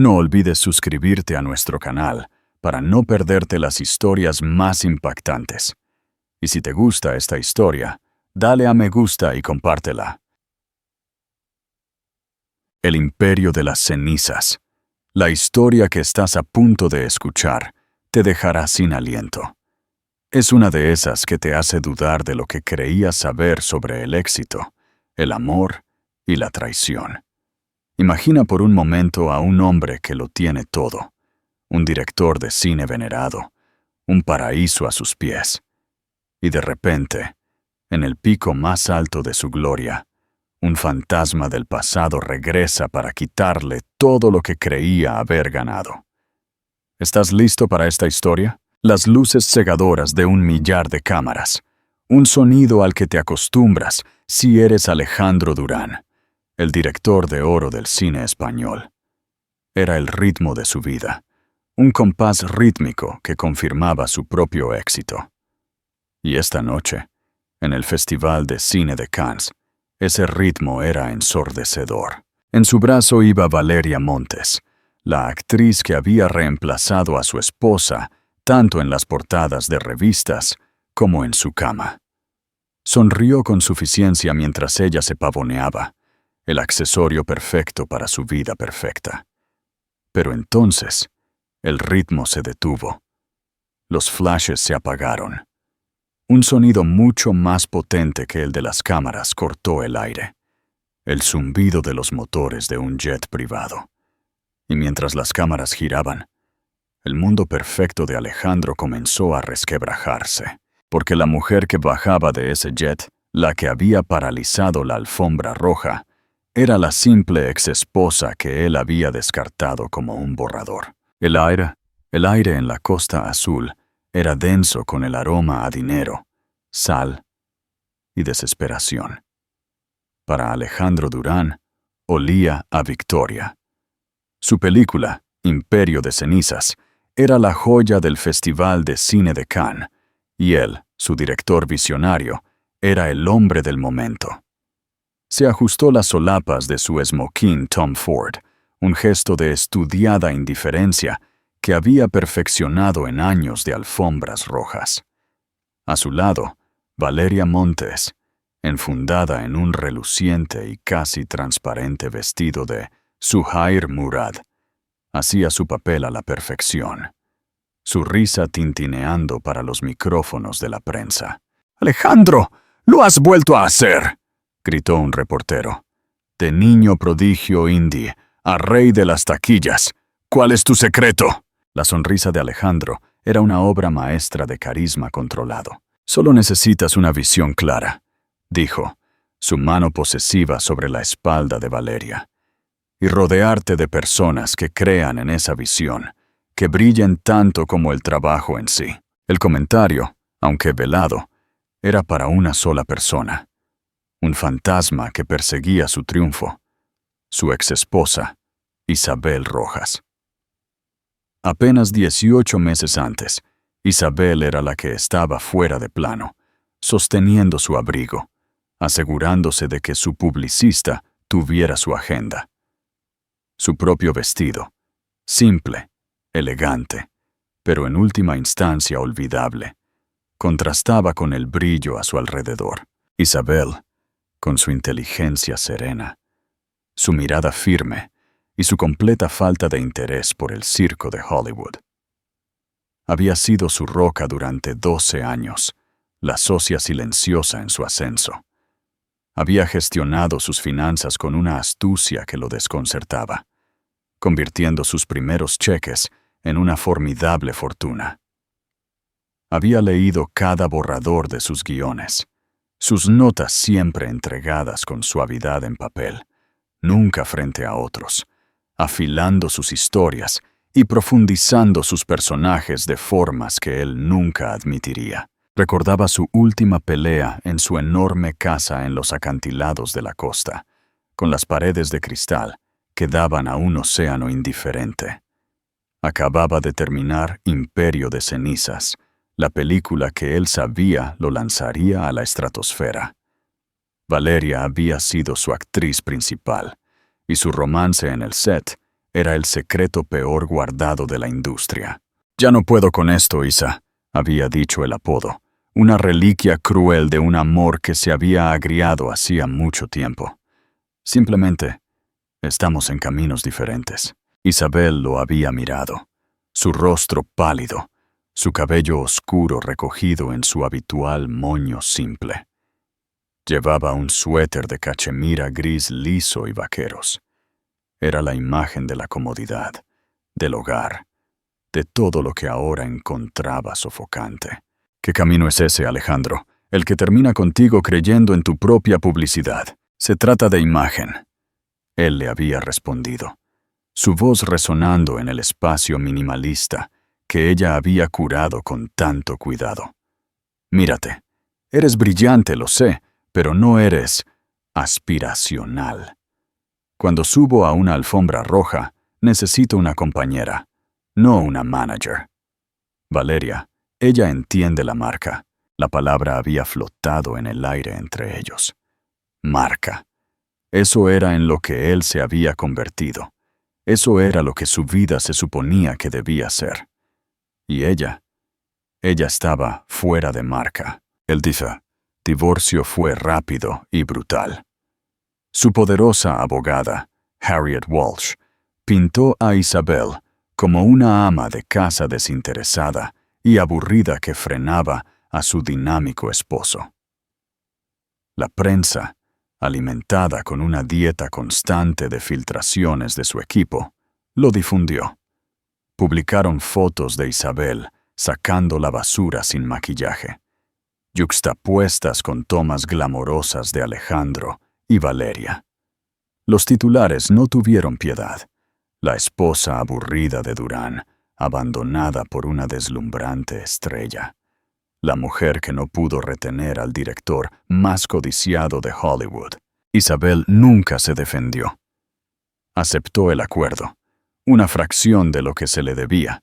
No olvides suscribirte a nuestro canal para no perderte las historias más impactantes. Y si te gusta esta historia, dale a me gusta y compártela. El Imperio de las Cenizas. La historia que estás a punto de escuchar te dejará sin aliento. Es una de esas que te hace dudar de lo que creías saber sobre el éxito, el amor y la traición. Imagina por un momento a un hombre que lo tiene todo, un director de cine venerado, un paraíso a sus pies. Y de repente, en el pico más alto de su gloria, un fantasma del pasado regresa para quitarle todo lo que creía haber ganado. ¿Estás listo para esta historia? Las luces cegadoras de 1.000.000 de cámaras. Un sonido al que te acostumbras si eres Alejandro Durán, el director de oro del cine español. Era el ritmo de su vida, un compás rítmico que confirmaba su propio éxito. Y esta noche, en el Festival de Cine de Cannes, ese ritmo era ensordecedor. En su brazo iba Valeria Montes, la actriz que había reemplazado a su esposa tanto en las portadas de revistas como en su cama. Sonrió con suficiencia mientras ella se pavoneaba, el accesorio perfecto para su vida perfecta. Pero entonces, el ritmo se detuvo. Los flashes se apagaron. Un sonido mucho más potente que el de las cámaras cortó el aire. El zumbido de los motores de un jet privado. Y mientras las cámaras giraban, el mundo perfecto de Alejandro comenzó a resquebrajarse, porque la mujer que bajaba de ese jet, la que había paralizado la alfombra roja, era la simple exesposa que él había descartado como un borrador. El aire en la Costa Azul era denso con el aroma a dinero, sal y desesperación. Para Alejandro Durán, olía a victoria. Su película, Imperio de Cenizas, era la joya del Festival de Cine de Cannes, y él, su director visionario, era el hombre del momento. Se ajustó las solapas de su smoking Tom Ford, un gesto de estudiada indiferencia que había perfeccionado en años de alfombras rojas. A su lado, Valeria Montes, enfundada en un reluciente y casi transparente vestido de Suhair Murad, hacía su papel a la perfección, su risa tintineando para los micrófonos de la prensa. «¡Alejandro! ¡Lo has vuelto a hacer!», gritó un reportero. «De niño prodigio indie a rey de las taquillas, ¿cuál es tu secreto?». La sonrisa de Alejandro era una obra maestra de carisma controlado. «Solo necesitas una visión clara», dijo, su mano posesiva sobre la espalda de Valeria, «y rodearte de personas que crean en esa visión, que brillen tanto como el trabajo en sí». El comentario, aunque velado, era para una sola persona, un fantasma que perseguía su triunfo, su exesposa, Isabel Rojas. Apenas 18 meses antes, Isabel era la que estaba fuera de plano, sosteniendo su abrigo, asegurándose de que su publicista tuviera su agenda. Su propio vestido, simple, elegante, pero en última instancia olvidable, contrastaba con el brillo a su alrededor. Isabel, con su inteligencia serena, su mirada firme y su completa falta de interés por el circo de Hollywood. Había sido su roca durante 12 años, la socia silenciosa en su ascenso. Había gestionado sus finanzas con una astucia que lo desconcertaba, convirtiendo sus primeros cheques en una formidable fortuna. Había leído cada borrador de sus guiones, sus notas siempre entregadas con suavidad en papel, nunca frente a otros, afilando sus historias y profundizando sus personajes de formas que él nunca admitiría. Recordaba su última pelea en su enorme casa en los acantilados de la costa, con las paredes de cristal que daban a un océano indiferente. Acababa de terminar Imperio de Cenizas, la película que él sabía lo lanzaría a la estratosfera. Valeria había sido su actriz principal, y su romance en el set Era el secreto peor guardado de la industria. «Ya no puedo con esto, Isa», había dicho el apodo, una reliquia cruel de un amor que se había agriado hacía mucho tiempo. Simplemente, estamos en caminos diferentes. Isabel lo había mirado, su rostro pálido, su cabello oscuro recogido en su habitual moño simple. Llevaba un suéter de cachemira gris liso y vaqueros. Era la imagen de la comodidad, del hogar, de todo lo que ahora encontraba sofocante. ¿Qué camino es ese, Alejandro? El que termina contigo creyendo en tu propia publicidad. Se trata de imagen. Él le había respondido, su voz resonando en el espacio minimalista que ella había curado con tanto cuidado. Mírate, eres brillante, lo sé, pero no eres aspiracional. Cuando subo a una alfombra roja, necesito una compañera, no una manager. Valeria, ella entiende la marca. La palabra había flotado en el aire entre ellos. Marca. Eso era en lo que él se había convertido. Eso era lo que su vida se suponía que debía ser. Y ella estaba fuera de marca. El divorcio fue rápido y brutal. Su poderosa abogada, Harriet Walsh, pintó a Isabel como una ama de casa desinteresada y aburrida que frenaba a su dinámico esposo. La prensa, alimentada con una dieta constante de filtraciones de su equipo, lo difundió. Publicaron fotos de Isabel sacando la basura sin maquillaje, yuxtapuestas con tomas glamorosas de Alejandro y Valeria. Los titulares no tuvieron piedad. La esposa aburrida de Durán, abandonada por una deslumbrante estrella. La mujer que no pudo retener al director más codiciado de Hollywood. Isabel nunca se defendió. Aceptó el acuerdo, una fracción de lo que se le debía,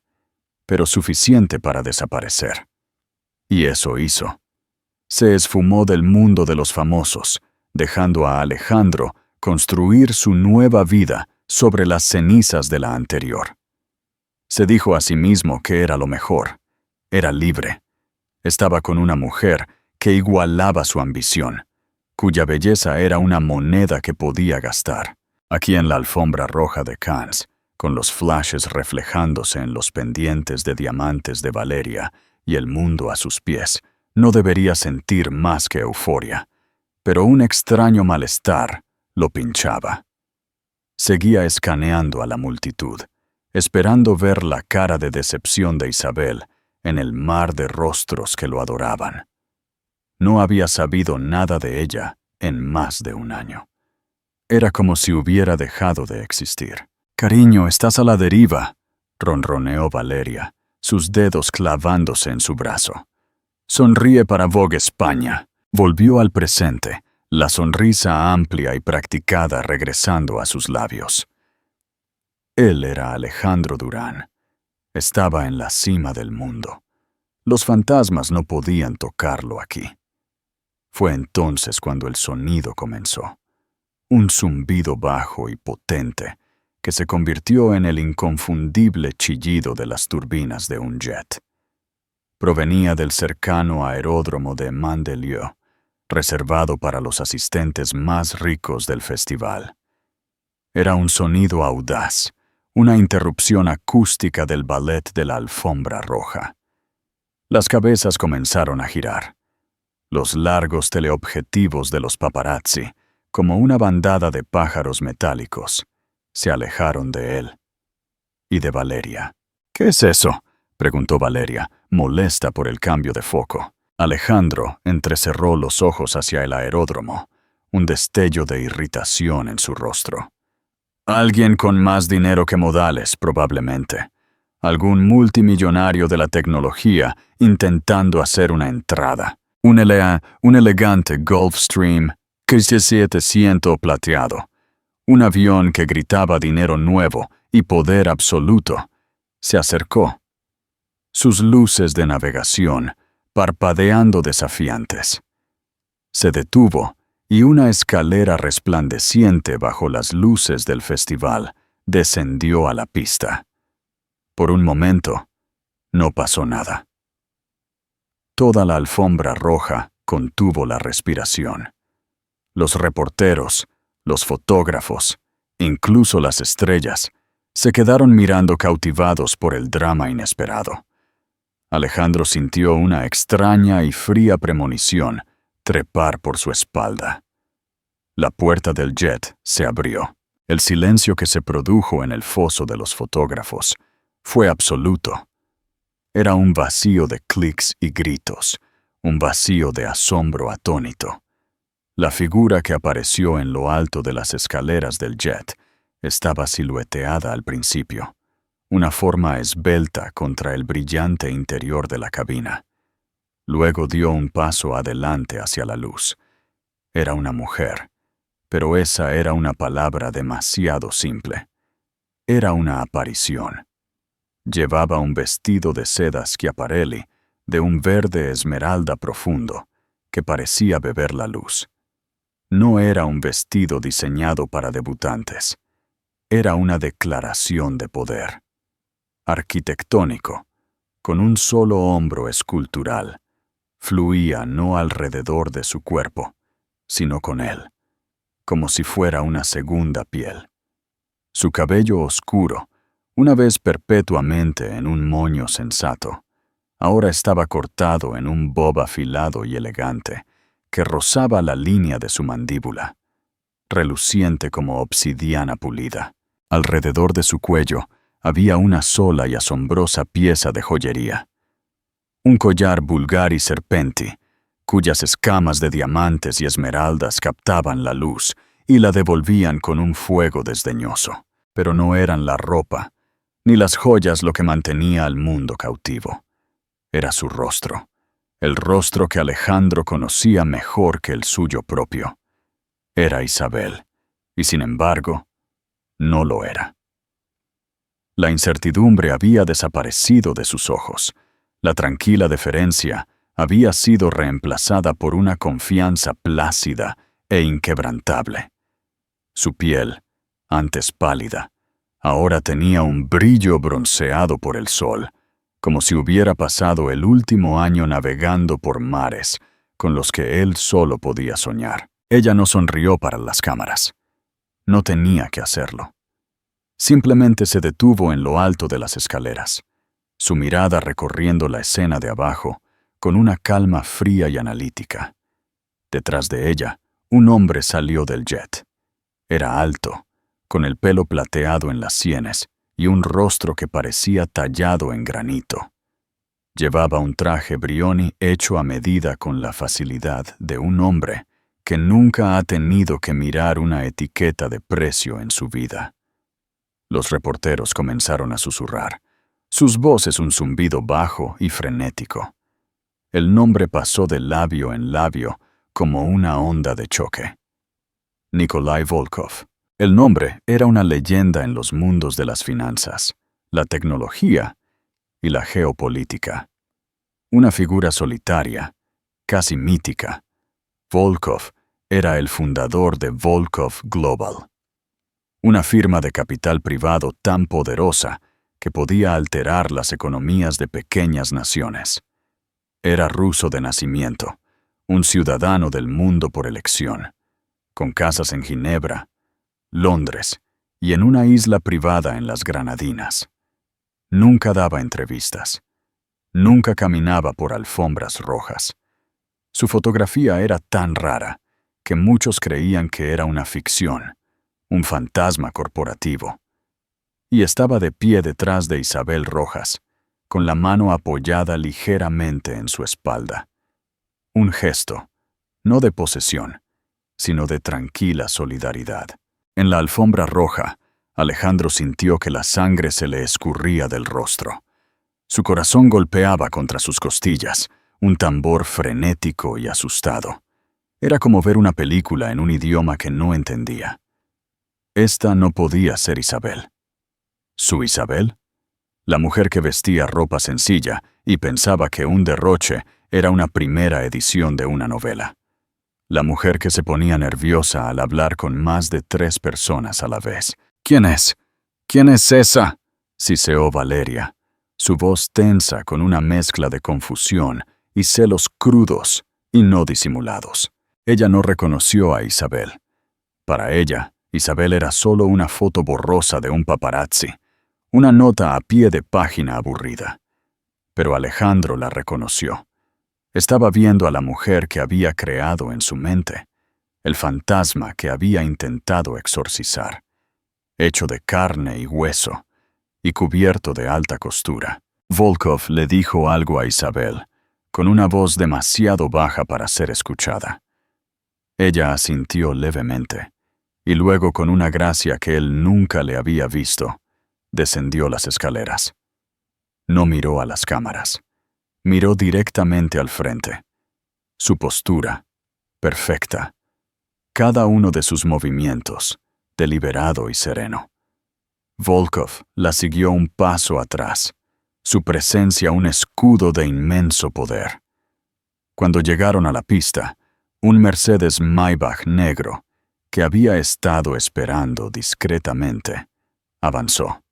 pero suficiente para desaparecer. Y eso hizo. Se esfumó del mundo de los famosos, dejando a Alejandro construir su nueva vida sobre las cenizas de la anterior. Se dijo a sí mismo que era lo mejor. Era libre. Estaba con una mujer que igualaba su ambición, cuya belleza era una moneda que podía gastar. Aquí en la alfombra roja de Cannes, con los flashes reflejándose en los pendientes de diamantes de Valeria y el mundo a sus pies, no debería sentir más que euforia, pero un extraño malestar lo pinchaba. Seguía escaneando a la multitud, esperando ver la cara de decepción de Isabel en el mar de rostros que lo adoraban. No había sabido nada de ella en más de un año. Era como si hubiera dejado de existir. «Cariño, estás a la deriva», ronroneó Valeria, sus dedos clavándose en su brazo. «Sonríe para Vogue España». Volvió al presente, la sonrisa amplia y practicada regresando a sus labios. Él era Alejandro Durán. Estaba en la cima del mundo. Los fantasmas no podían tocarlo aquí. Fue entonces cuando el sonido comenzó. Un zumbido bajo y potente que se convirtió en el inconfundible chillido de las turbinas de un jet. Provenía del cercano aeródromo de Mandelieu, reservado para los asistentes más ricos del festival. Era un sonido audaz, una interrupción acústica del ballet de la alfombra roja. Las cabezas comenzaron a girar. Los largos teleobjetivos de los paparazzi, como una bandada de pájaros metálicos, se alejaron de él y de Valeria. «¿Qué es eso?», preguntó Valeria, molesta por el cambio de foco. Alejandro entrecerró los ojos hacia el aeródromo, un destello de irritación en su rostro. «Alguien con más dinero que modales, probablemente. Algún multimillonario de la tecnología intentando hacer una entrada. Un elegante Gulfstream 700 plateado. Un avión que gritaba dinero nuevo y poder absoluto. Se acercó. Sus luces de navegación parpadeando desafiantes. Se detuvo y una escalera resplandeciente bajo las luces del festival descendió a la pista. Por un momento, no pasó nada. Toda la alfombra roja contuvo la respiración. Los reporteros, los fotógrafos, incluso las estrellas, se quedaron mirando cautivados por el drama inesperado. Alejandro sintió una extraña y fría premonición trepar por su espalda. La puerta del jet se abrió. El silencio que se produjo en el foso de los fotógrafos fue absoluto. Era un vacío de clics y gritos, un vacío de asombro atónito. La figura que apareció en lo alto de las escaleras del jet estaba silueteada al principio, una forma esbelta contra el brillante interior de la cabina. Luego dio un paso adelante hacia la luz. Era una mujer, pero esa era una palabra demasiado simple. Era una aparición. Llevaba un vestido de seda Schiaparelli de un verde esmeralda profundo que parecía beber la luz. No era un vestido diseñado para debutantes. Era una declaración de poder. Arquitectónico, con un solo hombro escultural, fluía no alrededor de su cuerpo, sino con él, como si fuera una segunda piel. Su cabello oscuro, una vez perpetuamente en un moño sensato, ahora estaba cortado en un bob afilado y elegante que rozaba la línea de su mandíbula, reluciente como obsidiana pulida. Alrededor de su cuello había una sola y asombrosa pieza de joyería. Un collar Bulgari Serpenti, cuyas escamas de diamantes y esmeraldas captaban la luz y la devolvían con un fuego desdeñoso. Pero no eran la ropa, ni las joyas lo que mantenía al mundo cautivo. Era su rostro, el rostro que Alejandro conocía mejor que el suyo propio. Era Isabel, y sin embargo, no lo era. La incertidumbre había desaparecido de sus ojos. La tranquila deferencia había sido reemplazada por una confianza plácida e inquebrantable. Su piel, antes pálida, ahora tenía un brillo bronceado por el sol, como si hubiera pasado el último año navegando por mares con los que él solo podía soñar. Ella no sonrió para las cámaras. No tenía que hacerlo. Simplemente se detuvo en lo alto de las escaleras, su mirada recorriendo la escena de abajo con una calma fría y analítica. Detrás de ella, un hombre salió del jet. Era alto, con el pelo plateado en las sienes y un rostro que parecía tallado en granito. Llevaba un traje Brioni hecho a medida con la facilidad de un hombre que nunca ha tenido que mirar una etiqueta de precio en su vida. Los reporteros comenzaron a susurrar, sus voces un zumbido bajo y frenético. El nombre pasó de labio en labio como una onda de choque. Nikolai Volkov. El nombre era una leyenda en los mundos de las finanzas, la tecnología y la geopolítica. Una figura solitaria, casi mítica. Volkov era el fundador de Volkov Global, una firma de capital privado tan poderosa que podía alterar las economías de pequeñas naciones. Era ruso de nacimiento, un ciudadano del mundo por elección, con casas en Ginebra, Londres y en una isla privada en las Granadinas. Nunca daba entrevistas. Nunca caminaba por alfombras rojas. Su fotografía era tan rara que muchos creían que era una ficción, un fantasma corporativo. Y estaba de pie detrás de Isabel Rojas, con la mano apoyada ligeramente en su espalda. Un gesto, no de posesión, sino de tranquila solidaridad. En la alfombra roja, Alejandro sintió que la sangre se le escurría del rostro. Su corazón golpeaba contra sus costillas, un tambor frenético y asustado. Era como ver una película en un idioma que no entendía. Esta no podía ser Isabel. ¿Su Isabel? La mujer que vestía ropa sencilla y pensaba que un derroche era una primera edición de una novela. La mujer que se ponía nerviosa al hablar con más de 3 personas a la vez. ¿Quién es? ¿Quién es esa?, siseó Valeria, su voz tensa con una mezcla de confusión y celos crudos y no disimulados. Ella no reconoció a Isabel. Para ella, Isabel era solo una foto borrosa de un paparazzi, una nota a pie de página aburrida. Pero Alejandro la reconoció. Estaba viendo a la mujer que había creado en su mente, el fantasma que había intentado exorcizar, hecho de carne y hueso, y cubierto de alta costura. Volkov le dijo algo a Isabel, con una voz demasiado baja para ser escuchada. Ella asintió levemente, y luego, con una gracia que él nunca le había visto, descendió las escaleras. No miró a las cámaras. Miró directamente al frente. Su postura, perfecta. Cada uno de sus movimientos, deliberado y sereno. Volkov la siguió un paso atrás, su presencia un escudo de inmenso poder. Cuando llegaron a la pista, un Mercedes Maybach negro, que había estado esperando discretamente, avanzó.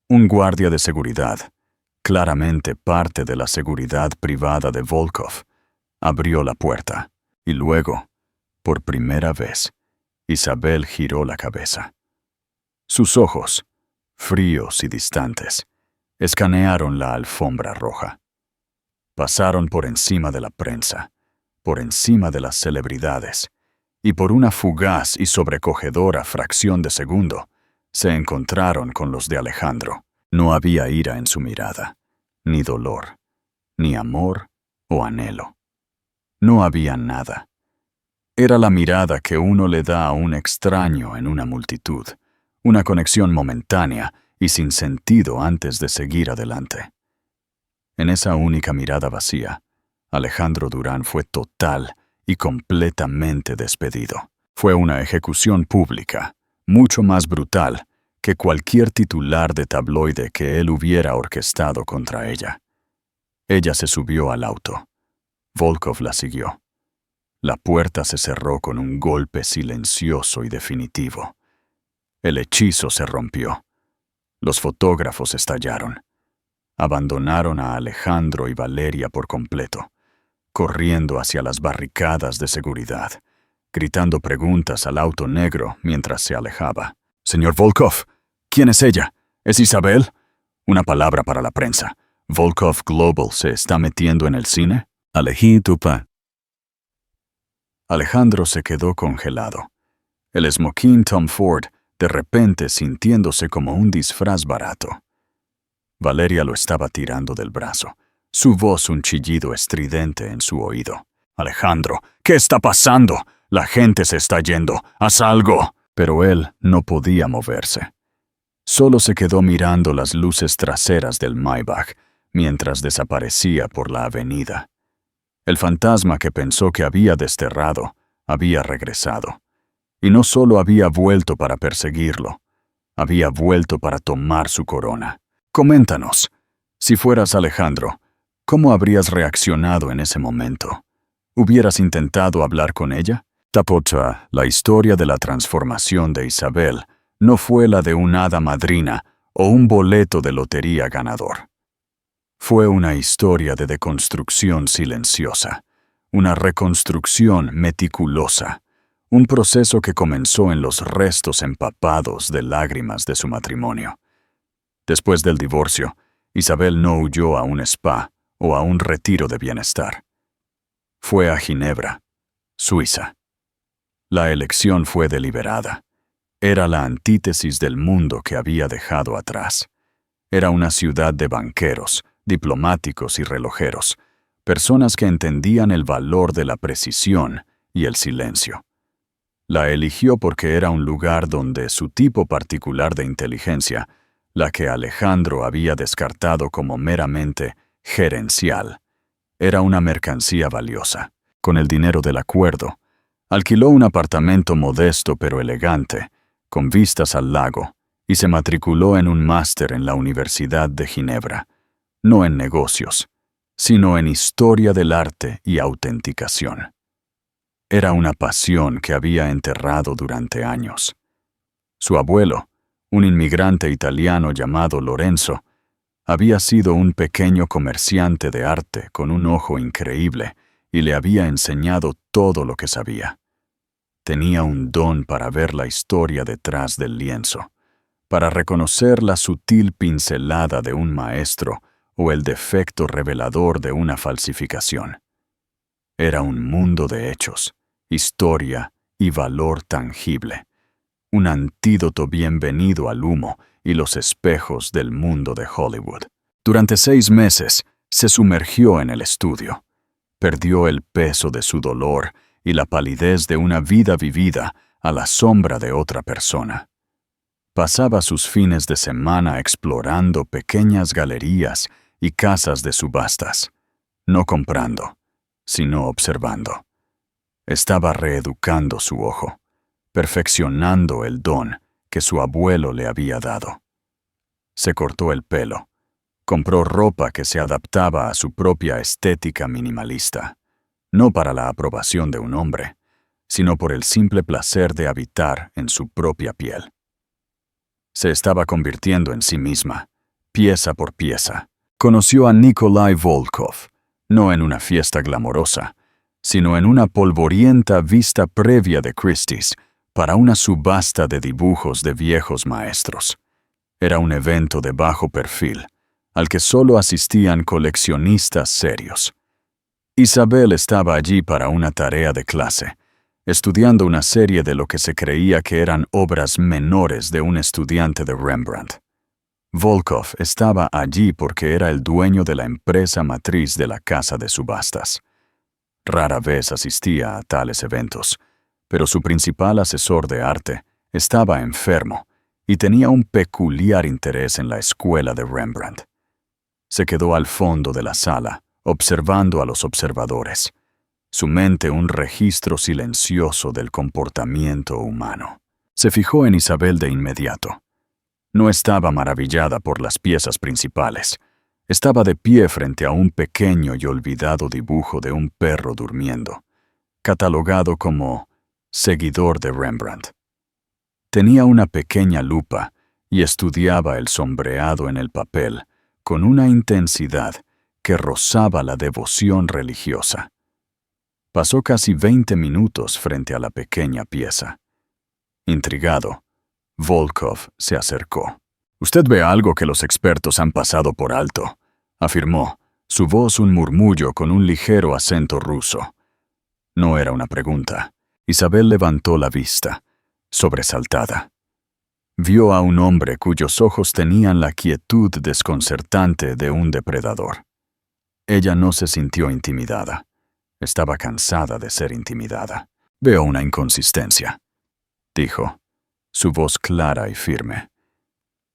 Un guardia de seguridad, claramente parte de la seguridad privada de Volkov, abrió la puerta, y luego, por primera vez, Isabel giró la cabeza. Sus ojos, fríos y distantes, escanearon la alfombra roja. Pasaron por encima de la prensa, por encima de las celebridades, y por una fugaz y sobrecogedora fracción de segundo, se encontraron con los de Alejandro. No había ira en su mirada, ni dolor, ni amor o anhelo. No había nada. Era la mirada que uno le da a un extraño en una multitud, una conexión momentánea y sin sentido antes de seguir adelante. En esa única mirada vacía, Alejandro Durán fue total y completamente despedido. Fue una ejecución pública, mucho más brutal que cualquier titular de tabloide que él hubiera orquestado contra ella. Ella se subió al auto. Volkov la siguió. La puerta se cerró con un golpe silencioso y definitivo. El hechizo se rompió. Los fotógrafos estallaron. Abandonaron a Alejandro y Valeria por completo, corriendo hacia las barricadas de seguridad, gritando preguntas al auto negro mientras se alejaba. «Señor Volkov, ¿quién es ella? ¿Es Isabel?» Una palabra para la prensa. «Volkov Global se está metiendo en el cine?» «Alejí tupa». Alejandro se quedó congelado. El smoking Tom Ford, de repente sintiéndose como un disfraz barato. Valeria lo estaba tirando del brazo, su voz un chillido estridente en su oído. «Alejandro, ¿qué está pasando? La gente se está yendo. ¡Haz algo!» Pero él no podía moverse. Solo se quedó mirando las luces traseras del Maybach mientras desaparecía por la avenida. El fantasma que pensó que había desterrado había regresado. Y no solo había vuelto para perseguirlo, había vuelto para tomar su corona. «Coméntanos, si fueras Alejandro, ¿cómo habrías reaccionado en ese momento? ¿Hubieras intentado hablar con ella?» Tapota, la historia de la transformación de Isabel no fue la de una hada madrina o un boleto de lotería ganador. Fue una historia de deconstrucción silenciosa, una reconstrucción meticulosa, un proceso que comenzó en los restos empapados de lágrimas de su matrimonio. Después del divorcio, Isabel no huyó a un spa o a un retiro de bienestar. Fue a Ginebra, Suiza. La elección fue deliberada. Era la antítesis del mundo que había dejado atrás. Era una ciudad de banqueros, diplomáticos y relojeros, personas que entendían el valor de la precisión y el silencio. La eligió porque era un lugar donde su tipo particular de inteligencia, la que Alejandro había descartado como meramente gerencial, era una mercancía valiosa. Con el dinero del acuerdo, alquiló un apartamento modesto pero elegante, con vistas al lago, y se matriculó en un máster en la Universidad de Ginebra, no en negocios, sino en historia del arte y autenticación. Era una pasión que había enterrado durante años. Su abuelo, Un inmigrante italiano llamado Lorenzo había sido un pequeño comerciante de arte con un ojo increíble y le había enseñado todo lo que sabía. Tenía un don para ver la historia detrás del lienzo, para reconocer la sutil pincelada de un maestro o el defecto revelador de una falsificación. Era un mundo de hechos, historia y valor tangible, un antídoto bienvenido al humo y los espejos del mundo de Hollywood. Durante 6 meses se sumergió en el estudio. Perdió el peso de su dolor y la palidez de una vida vivida a la sombra de otra persona. Pasaba sus fines de semana explorando pequeñas galerías y casas de subastas, no comprando, sino observando. Estaba reeducando su ojo, perfeccionando el don que su abuelo le había dado. Se cortó el pelo, compró ropa que se adaptaba a su propia estética minimalista, no para la aprobación de un hombre, sino por el simple placer de habitar en su propia piel. Se estaba convirtiendo en sí misma, pieza por pieza. Conoció a Nikolai Volkov, no en una fiesta glamorosa, sino en una polvorienta vista previa de Christie's para una subasta de dibujos de viejos maestros. Era un evento de bajo perfil, al que solo asistían coleccionistas serios. Isabel estaba allí para una tarea de clase, estudiando una serie de lo que se creía que eran obras menores de un estudiante de Rembrandt. Volkov estaba allí porque era el dueño de la empresa matriz de la casa de subastas. Rara vez asistía a tales eventos, pero su principal asesor de arte estaba enfermo y tenía un peculiar interés en la escuela de Rembrandt. Se quedó al fondo de la sala, observando a los observadores, su mente un registro silencioso del comportamiento humano. Se fijó en Isabel de inmediato. No estaba maravillada por las piezas principales. Estaba de pie frente a un pequeño y olvidado dibujo de un perro durmiendo, catalogado como seguidor de Rembrandt. Tenía una pequeña lupa y estudiaba el sombreado en el papel con una intensidad que rozaba la devoción religiosa. Pasó casi 20 minutos frente a la pequeña pieza. Intrigado, Volkov se acercó. «Usted ve algo que los expertos han pasado por alto», afirmó, su voz un murmullo con un ligero acento ruso. No era una pregunta. Isabel levantó la vista, sobresaltada. Vio a un hombre cuyos ojos tenían la quietud desconcertante de un depredador. Ella no se sintió intimidada. Estaba cansada de ser intimidada. «Veo una inconsistencia», dijo, su voz clara y firme.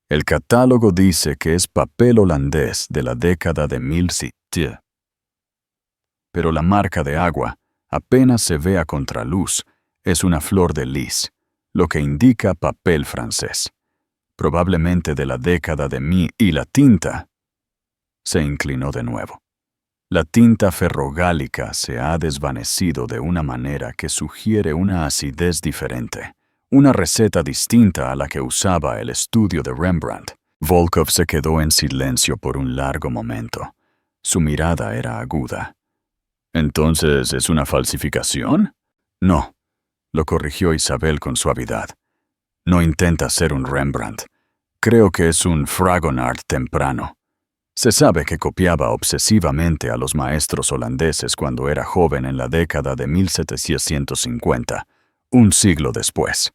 «El catálogo dice que es papel holandés de la década de 1700. Pero la marca de agua, apenas se ve a contraluz, es una flor de lis, lo que indica papel francés, probablemente de la década de 1000, y la tinta». Se inclinó de nuevo. «La tinta ferrogálica se ha desvanecido de una manera que sugiere una acidez diferente, una receta distinta a la que usaba el estudio de Rembrandt». Volkov se quedó en silencio por un largo momento. Su mirada era aguda. «¿Entonces es una falsificación?» «No», lo corrigió Isabel con suavidad. «No intenta ser un Rembrandt. Creo que es un Fragonard temprano. Se sabe que copiaba obsesivamente a los maestros holandeses cuando era joven en la década de 1750, un siglo después.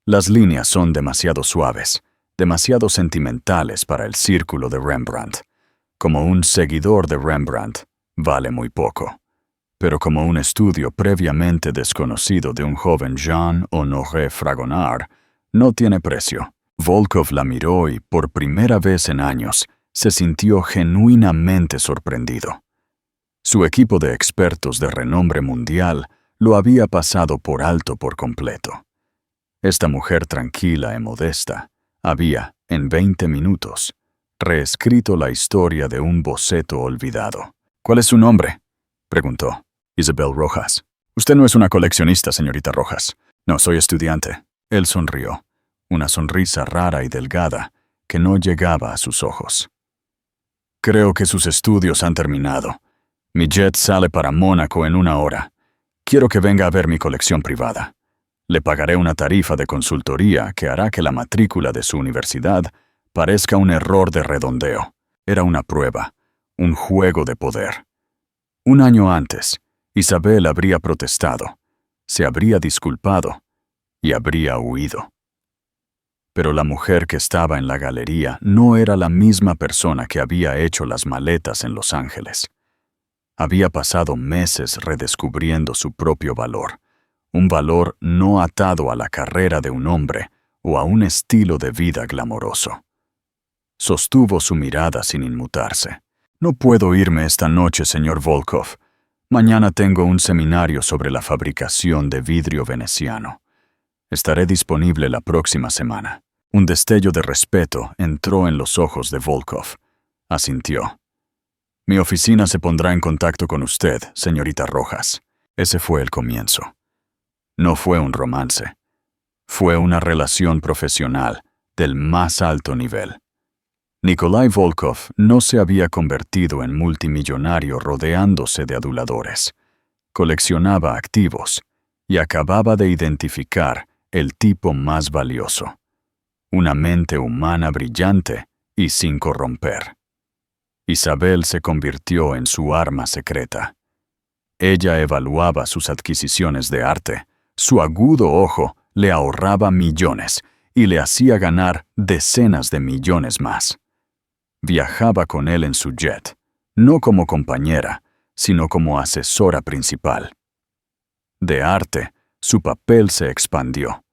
Las líneas son demasiado suaves, demasiado sentimentales para el círculo de Rembrandt. Como un seguidor de Rembrandt, vale muy poco. Pero como un estudio previamente desconocido de un joven Jean-Honoré Fragonard, no tiene precio». Volkov la miró y, por primera vez en años, se sintió genuinamente sorprendido. Su equipo de expertos de renombre mundial lo había pasado por alto por completo. Esta mujer tranquila y modesta había, en 20 minutos, reescrito la historia de un boceto olvidado. «¿Cuál es su nombre?», preguntó. «Isabel Rojas». «Usted no es una coleccionista, señorita Rojas». «No, soy estudiante». Él sonrió. una sonrisa rara y delgada que no llegaba a sus ojos. Creo que sus estudios han terminado. Mi jet sale para Mónaco en 1 hora. Quiero que venga a ver mi colección privada. Le pagaré una tarifa de consultoría que hará que la matrícula de su universidad parezca un error de redondeo. Era una prueba, un juego de poder. 1 año antes, Isabel habría protestado, se habría disculpado y habría huido. Pero la mujer que estaba en la galería no era la misma persona que había hecho las maletas en Los Ángeles. Había pasado meses redescubriendo su propio valor, un valor no atado a la carrera de un hombre o a un estilo de vida glamoroso. Sostuvo su mirada sin inmutarse. No puedo irme esta noche, señor Volkov. Mañana tengo un seminario sobre la fabricación de vidrio veneciano. Estaré disponible la próxima semana. Un destello de respeto entró en los ojos de Volkov. Asintió. Mi oficina se pondrá en contacto con usted, señorita Rojas. Ese fue el comienzo. No fue un romance. Fue una relación profesional del más alto nivel. Nikolai Volkov no se había convertido en multimillonario rodeándose de aduladores. Coleccionaba activos y acababa de identificar el tipo más valioso. Una mente humana brillante y sin corromper. Isabel se convirtió en su arma secreta. Ella evaluaba sus adquisiciones de arte. Su agudo ojo le ahorraba millones y le hacía ganar decenas de millones más. Viajaba con él en su jet, no como compañera, sino como asesora principal. De arte, su papel se expandió.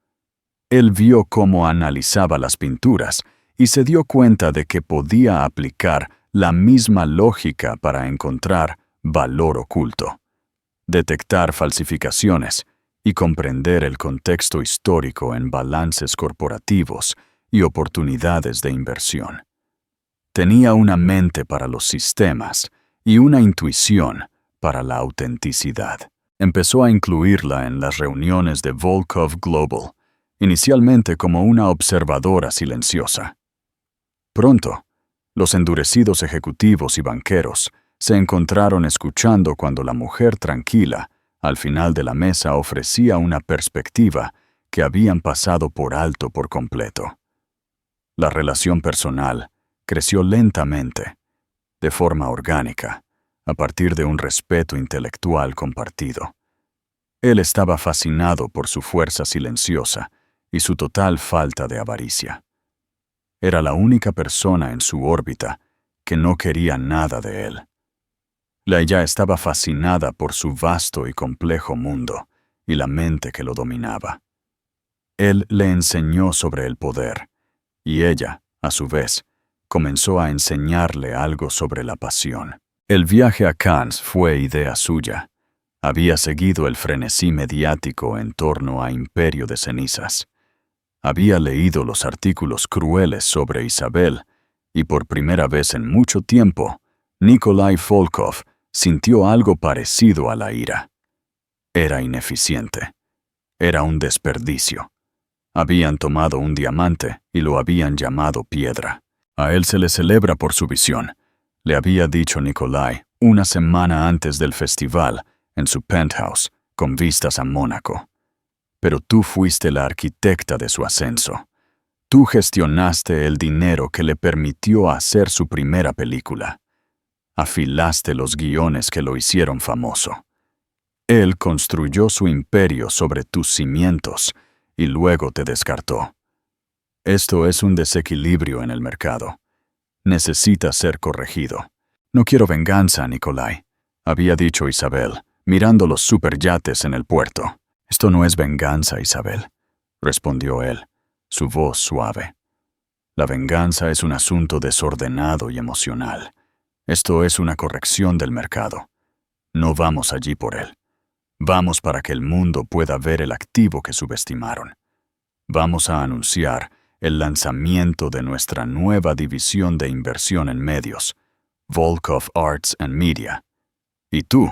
Él vio cómo analizaba las pinturas y se dio cuenta de que podía aplicar la misma lógica para encontrar valor oculto, detectar falsificaciones y comprender el contexto histórico en balances corporativos y oportunidades de inversión. Tenía una mente para los sistemas y una intuición para la autenticidad. Empezó a incluirla en las reuniones de Volkov Global, inicialmente como una observadora silenciosa. Pronto, los endurecidos ejecutivos y banqueros se encontraron escuchando cuando la mujer tranquila, al final de la mesa, ofrecía una perspectiva que habían pasado por alto por completo. La relación personal creció lentamente, de forma orgánica, a partir de un respeto intelectual compartido. Él estaba fascinado por su fuerza silenciosa y su total falta de avaricia. Era la única persona en su órbita que no quería nada de él. Ella estaba fascinada por su vasto y complejo mundo y la mente que lo dominaba. Él le enseñó sobre el poder, y ella, a su vez, comenzó a enseñarle algo sobre la pasión. El viaje a Cannes fue idea suya. Había seguido el frenesí mediático en torno a Imperio de Cenizas. Había leído los artículos crueles sobre Isabel, y por primera vez en mucho tiempo, Nikolai Volkov sintió algo parecido a la ira. Era ineficiente. Era un desperdicio. Habían tomado un diamante y lo habían llamado piedra. A él se le celebra por su visión, le había dicho Nikolai 1 semana antes del festival en su penthouse, con vistas a Mónaco. Pero tú fuiste la arquitecta de su ascenso. Tú gestionaste el dinero que le permitió hacer su primera película. Afilaste los guiones que lo hicieron famoso. Él construyó su imperio sobre tus cimientos y luego te descartó. Esto es un desequilibrio en el mercado. Necesita ser corregido. No quiero venganza, Nikolai, había dicho Isabel, mirando los superyates en el puerto. Esto no es venganza, Isabel, respondió él, su voz suave. La venganza es un asunto desordenado y emocional. Esto es una corrección del mercado. No vamos allí por él. Vamos para que el mundo pueda ver el activo que subestimaron. Vamos a anunciar el lanzamiento de nuestra nueva división de inversión en medios, Volkov Arts and Media. Y tú,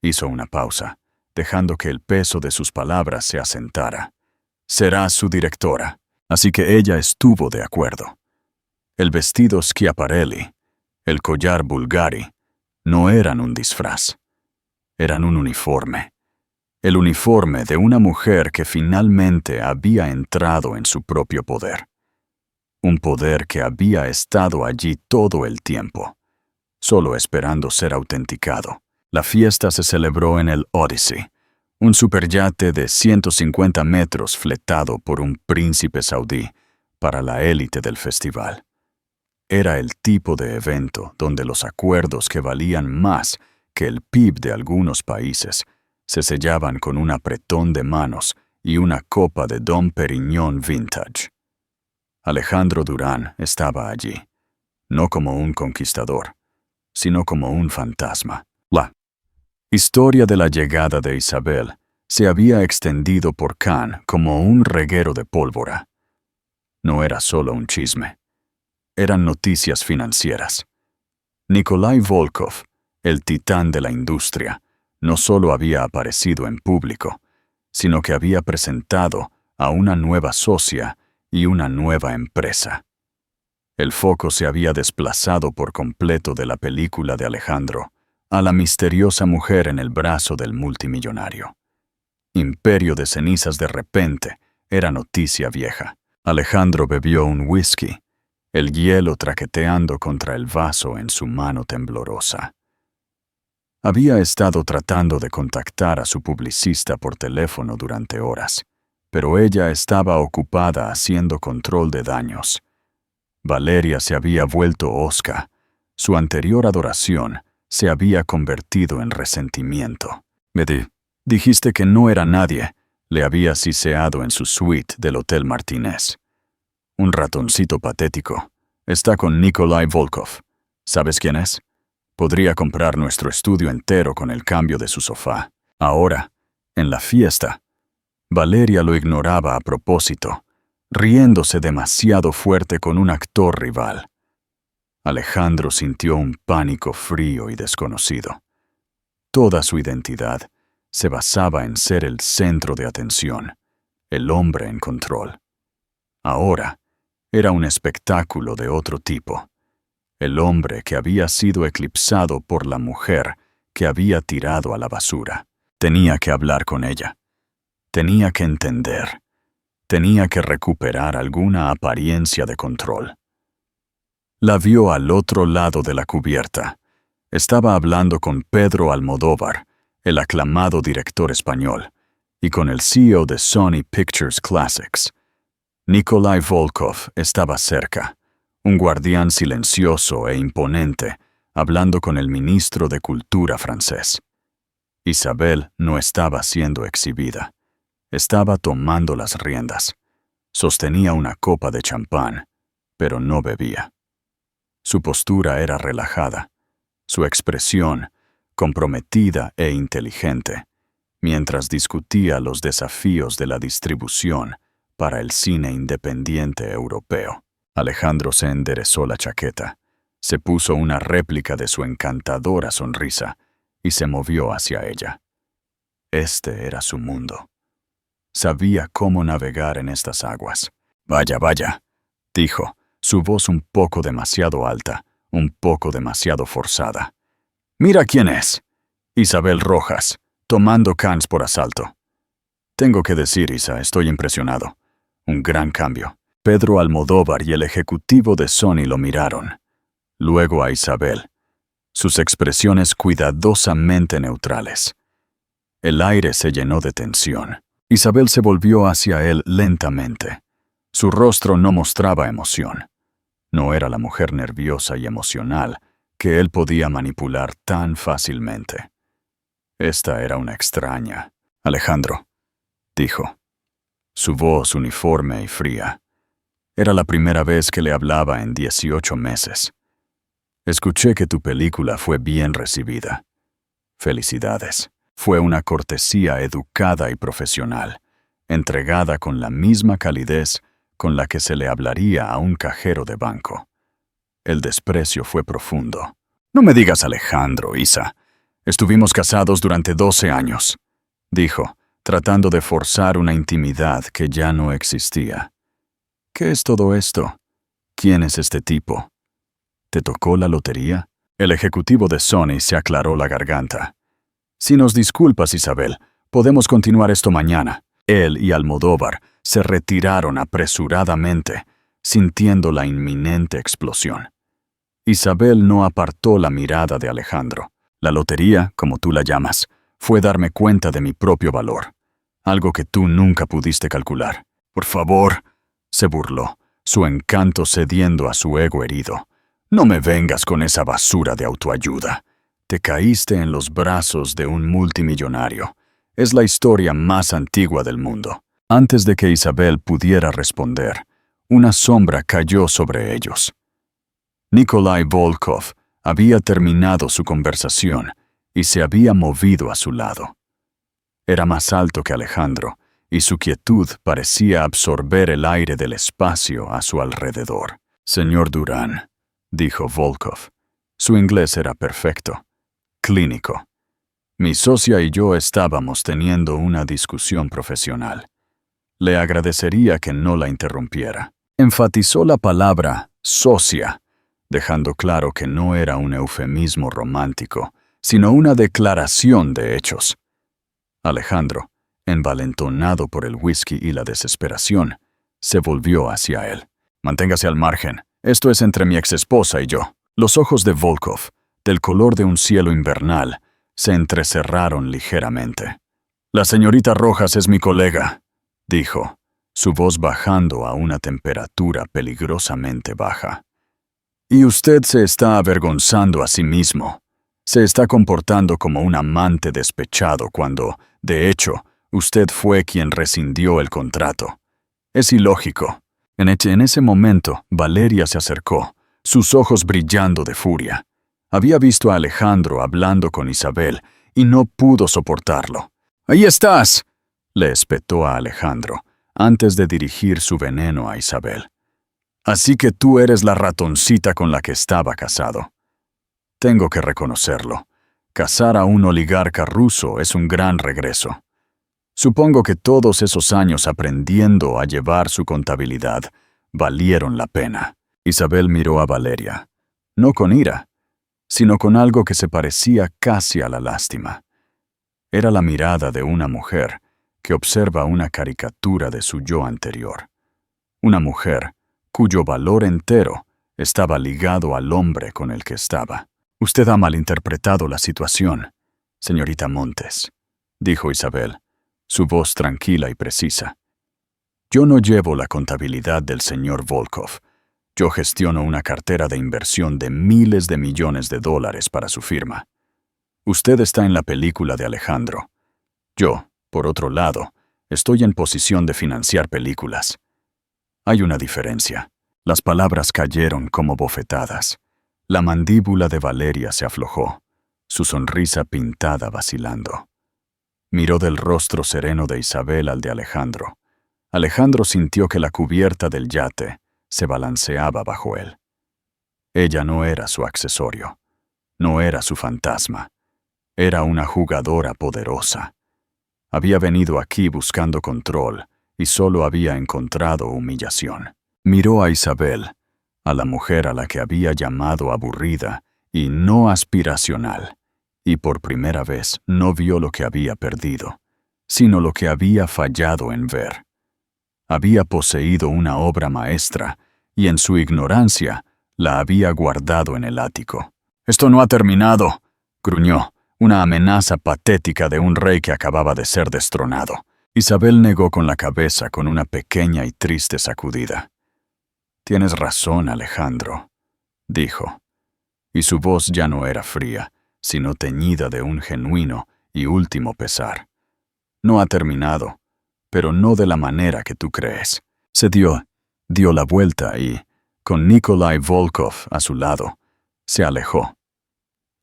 hizo una pausa, dejando que el peso de sus palabras se asentara. Serás su directora. Así que ella estuvo de acuerdo. El vestido Schiaparelli, el collar Bulgari, no eran un disfraz. Eran un uniforme. El uniforme de una mujer que finalmente había entrado en su propio poder. Un poder que había estado allí todo el tiempo, solo esperando ser autenticado. La fiesta se celebró en el Odyssey, un superyate de 150 metros fletado por un príncipe saudí para la élite del festival. Era el tipo de evento donde los acuerdos que valían más que el PIB de algunos países se sellaban con un apretón de manos y una copa de Dom Perignon Vintage. Alejandro Durán estaba allí, no como un conquistador, sino como un fantasma. La historia de la llegada de Isabel se había extendido por Cannes como un reguero de pólvora. No era solo un chisme. Eran noticias financieras. Nikolai Volkov, el titán de la industria, no solo había aparecido en público, sino que había presentado a una nueva socia y una nueva empresa. El foco se había desplazado por completo de la película de Alejandro a la misteriosa mujer en el brazo del multimillonario. Imperio de cenizas de repente era noticia vieja. Alejandro bebió un whisky, el hielo traqueteando contra el vaso en su mano temblorosa. Había estado tratando de contactar a su publicista por teléfono durante horas, pero ella estaba ocupada haciendo control de daños. Valeria se había vuelto hosca. Su anterior adoración se había convertido en resentimiento. Dijiste que no era nadie, le había siseado en su suite del Hotel Martínez. Un ratoncito patético. Está con Nikolai Volkov. ¿Sabes quién es? Podría comprar nuestro estudio entero con el cambio de su sofá. Ahora, en la fiesta, Valeria lo ignoraba a propósito, riéndose demasiado fuerte con un actor rival. Alejandro sintió un pánico frío y desconocido. Toda su identidad se basaba en ser el centro de atención, el hombre en control. Ahora, era un espectáculo de otro tipo. El hombre que había sido eclipsado por la mujer que había tirado a la basura. Tenía que hablar con ella. Tenía que entender. Tenía que recuperar alguna apariencia de control. La vio al otro lado de la cubierta. Estaba hablando con Pedro Almodóvar, el aclamado director español, y con el CEO de Sony Pictures Classics. Nikolai Volkov estaba cerca, un guardián silencioso e imponente, hablando con el ministro de Cultura francés. Isabel no estaba siendo exhibida. Estaba tomando las riendas. Sostenía una copa de champán, pero no bebía. Su postura era relajada, su expresión comprometida e inteligente, mientras discutía los desafíos de la distribución para el cine independiente europeo. Alejandro se enderezó la chaqueta, se puso una réplica de su encantadora sonrisa y se movió hacia ella. Este era su mundo. Sabía cómo navegar en estas aguas. «Vaya, vaya», dijo, su voz un poco demasiado alta, un poco demasiado forzada. «Mira quién es. Isabel Rojas, tomando Cannes por asalto». Tengo que decir, Isa, estoy impresionado. Un gran cambio. Pedro Almodóvar y el ejecutivo de Sony lo miraron. Luego a Isabel. Sus expresiones cuidadosamente neutrales. El aire se llenó de tensión. Isabel se volvió hacia él lentamente. Su rostro no mostraba emoción. No era la mujer nerviosa y emocional que él podía manipular tan fácilmente. Esta era una extraña. «Alejandro», dijo. Su voz uniforme y fría. Era la primera vez que le hablaba en 18 meses. «Escuché que tu película fue bien recibida. Felicidades». Fue una cortesía educada y profesional, entregada con la misma calidez con la que se le hablaría a un cajero de banco. El desprecio fue profundo. «No me digas Alejandro, Isa. Estuvimos casados durante 12 años», dijo, tratando de forzar una intimidad que ya no existía. ¿Qué es todo esto? ¿Quién es este tipo? ¿Te tocó la lotería? El ejecutivo de Sony se aclaró la garganta. Si nos disculpas, Isabel, podemos continuar esto mañana. Él y Almodóvar se retiraron apresuradamente, sintiendo la inminente explosión. Isabel no apartó la mirada de Alejandro. La lotería, como tú la llamas, fue darme cuenta de mi propio valor, algo que tú nunca pudiste calcular. Por favor, se burló, su encanto cediendo a su ego herido. No me vengas con esa basura de autoayuda. Te caíste en los brazos de un multimillonario. Es la historia más antigua del mundo. Antes de que Isabel pudiera responder, una sombra cayó sobre ellos. Nikolai Volkov había terminado su conversación y se había movido a su lado. Era más alto que Alejandro, y su quietud parecía absorber el aire del espacio a su alrededor. Señor Durán, dijo Volkov. Su inglés era perfecto, clínico. Mi socia y yo estábamos teniendo una discusión profesional. Le agradecería que no la interrumpiera. Enfatizó la palabra socia, dejando claro que no era un eufemismo romántico, sino una declaración de hechos. Alejandro, envalentonado por el whisky y la desesperación, se volvió hacia él. Manténgase al margen. Esto es entre mi exesposa y yo. Los ojos de Volkov, del color de un cielo invernal, se entrecerraron ligeramente. La señorita Rojas es mi colega, dijo, su voz bajando a una temperatura peligrosamente baja. Y usted se está avergonzando a sí mismo. Se está comportando como un amante despechado cuando, de hecho, usted fue quien rescindió el contrato. Es ilógico. En ese momento, Valeria se acercó, sus ojos brillando de furia. Había visto a Alejandro hablando con Isabel y no pudo soportarlo. ¡Ahí estás!, le espetó a Alejandro, antes de dirigir su veneno a Isabel. Así que tú eres la ratoncita con la que estaba casado. Tengo que reconocerlo. Casar a un oligarca ruso es un gran regreso. Supongo que todos esos años aprendiendo a llevar su contabilidad valieron la pena. Isabel miró a Valeria, no con ira, sino con algo que se parecía casi a la lástima. Era la mirada de una mujer que observa una caricatura de su yo anterior. Una mujer cuyo valor entero estaba ligado al hombre con el que estaba. Usted ha malinterpretado la situación, señorita Montes, dijo Isabel, su voz tranquila y precisa. Yo no llevo la contabilidad del señor Volkov. Yo gestiono una cartera de inversión de miles de millones de dólares para su firma. Usted está en la película de Alejandro. Yo, por otro lado, estoy en posición de financiar películas. Hay una diferencia. Las palabras cayeron como bofetadas. La mandíbula de Valeria se aflojó, su sonrisa pintada vacilando. Miró del rostro sereno de Isabel al de Alejandro. Alejandro sintió que la cubierta del yate se balanceaba bajo él. Ella no era su accesorio, no era su fantasma. Era una jugadora poderosa. Había venido aquí buscando control y solo había encontrado humillación. Miró a Isabel, a la mujer a la que había llamado aburrida y no aspiracional, y por primera vez no vio lo que había perdido, sino lo que había fallado en ver. Había poseído una obra maestra y en su ignorancia la había guardado en el ático. «Esto no ha terminado», gruñó, una amenaza patética de un rey que acababa de ser destronado. Isabel negó con la cabeza con una pequeña y triste sacudida. «Tienes razón, Alejandro», dijo, y su voz ya no era fría, sino teñida de un genuino y último pesar. «No ha terminado, pero no de la manera que tú crees». Se dio la vuelta y, con Nikolai Volkov a su lado, se alejó,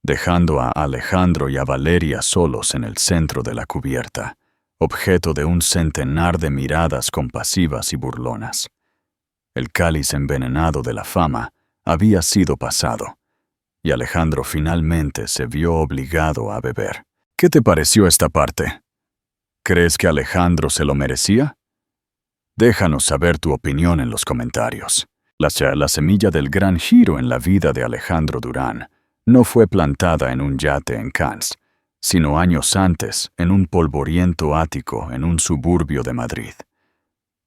dejando a Alejandro y a Valeria solos en el centro de la cubierta, objeto de un centenar de miradas compasivas y burlonas. El cáliz envenenado de la fama había sido pasado, y Alejandro finalmente se vio obligado a beber. «¿Qué te pareció esta parte? ¿Crees que Alejandro se lo merecía?» Déjanos saber tu opinión en los comentarios. La semilla del gran giro en la vida de Alejandro Durán no fue plantada en un yate en Cannes, sino años antes en un polvoriento ático en un suburbio de Madrid.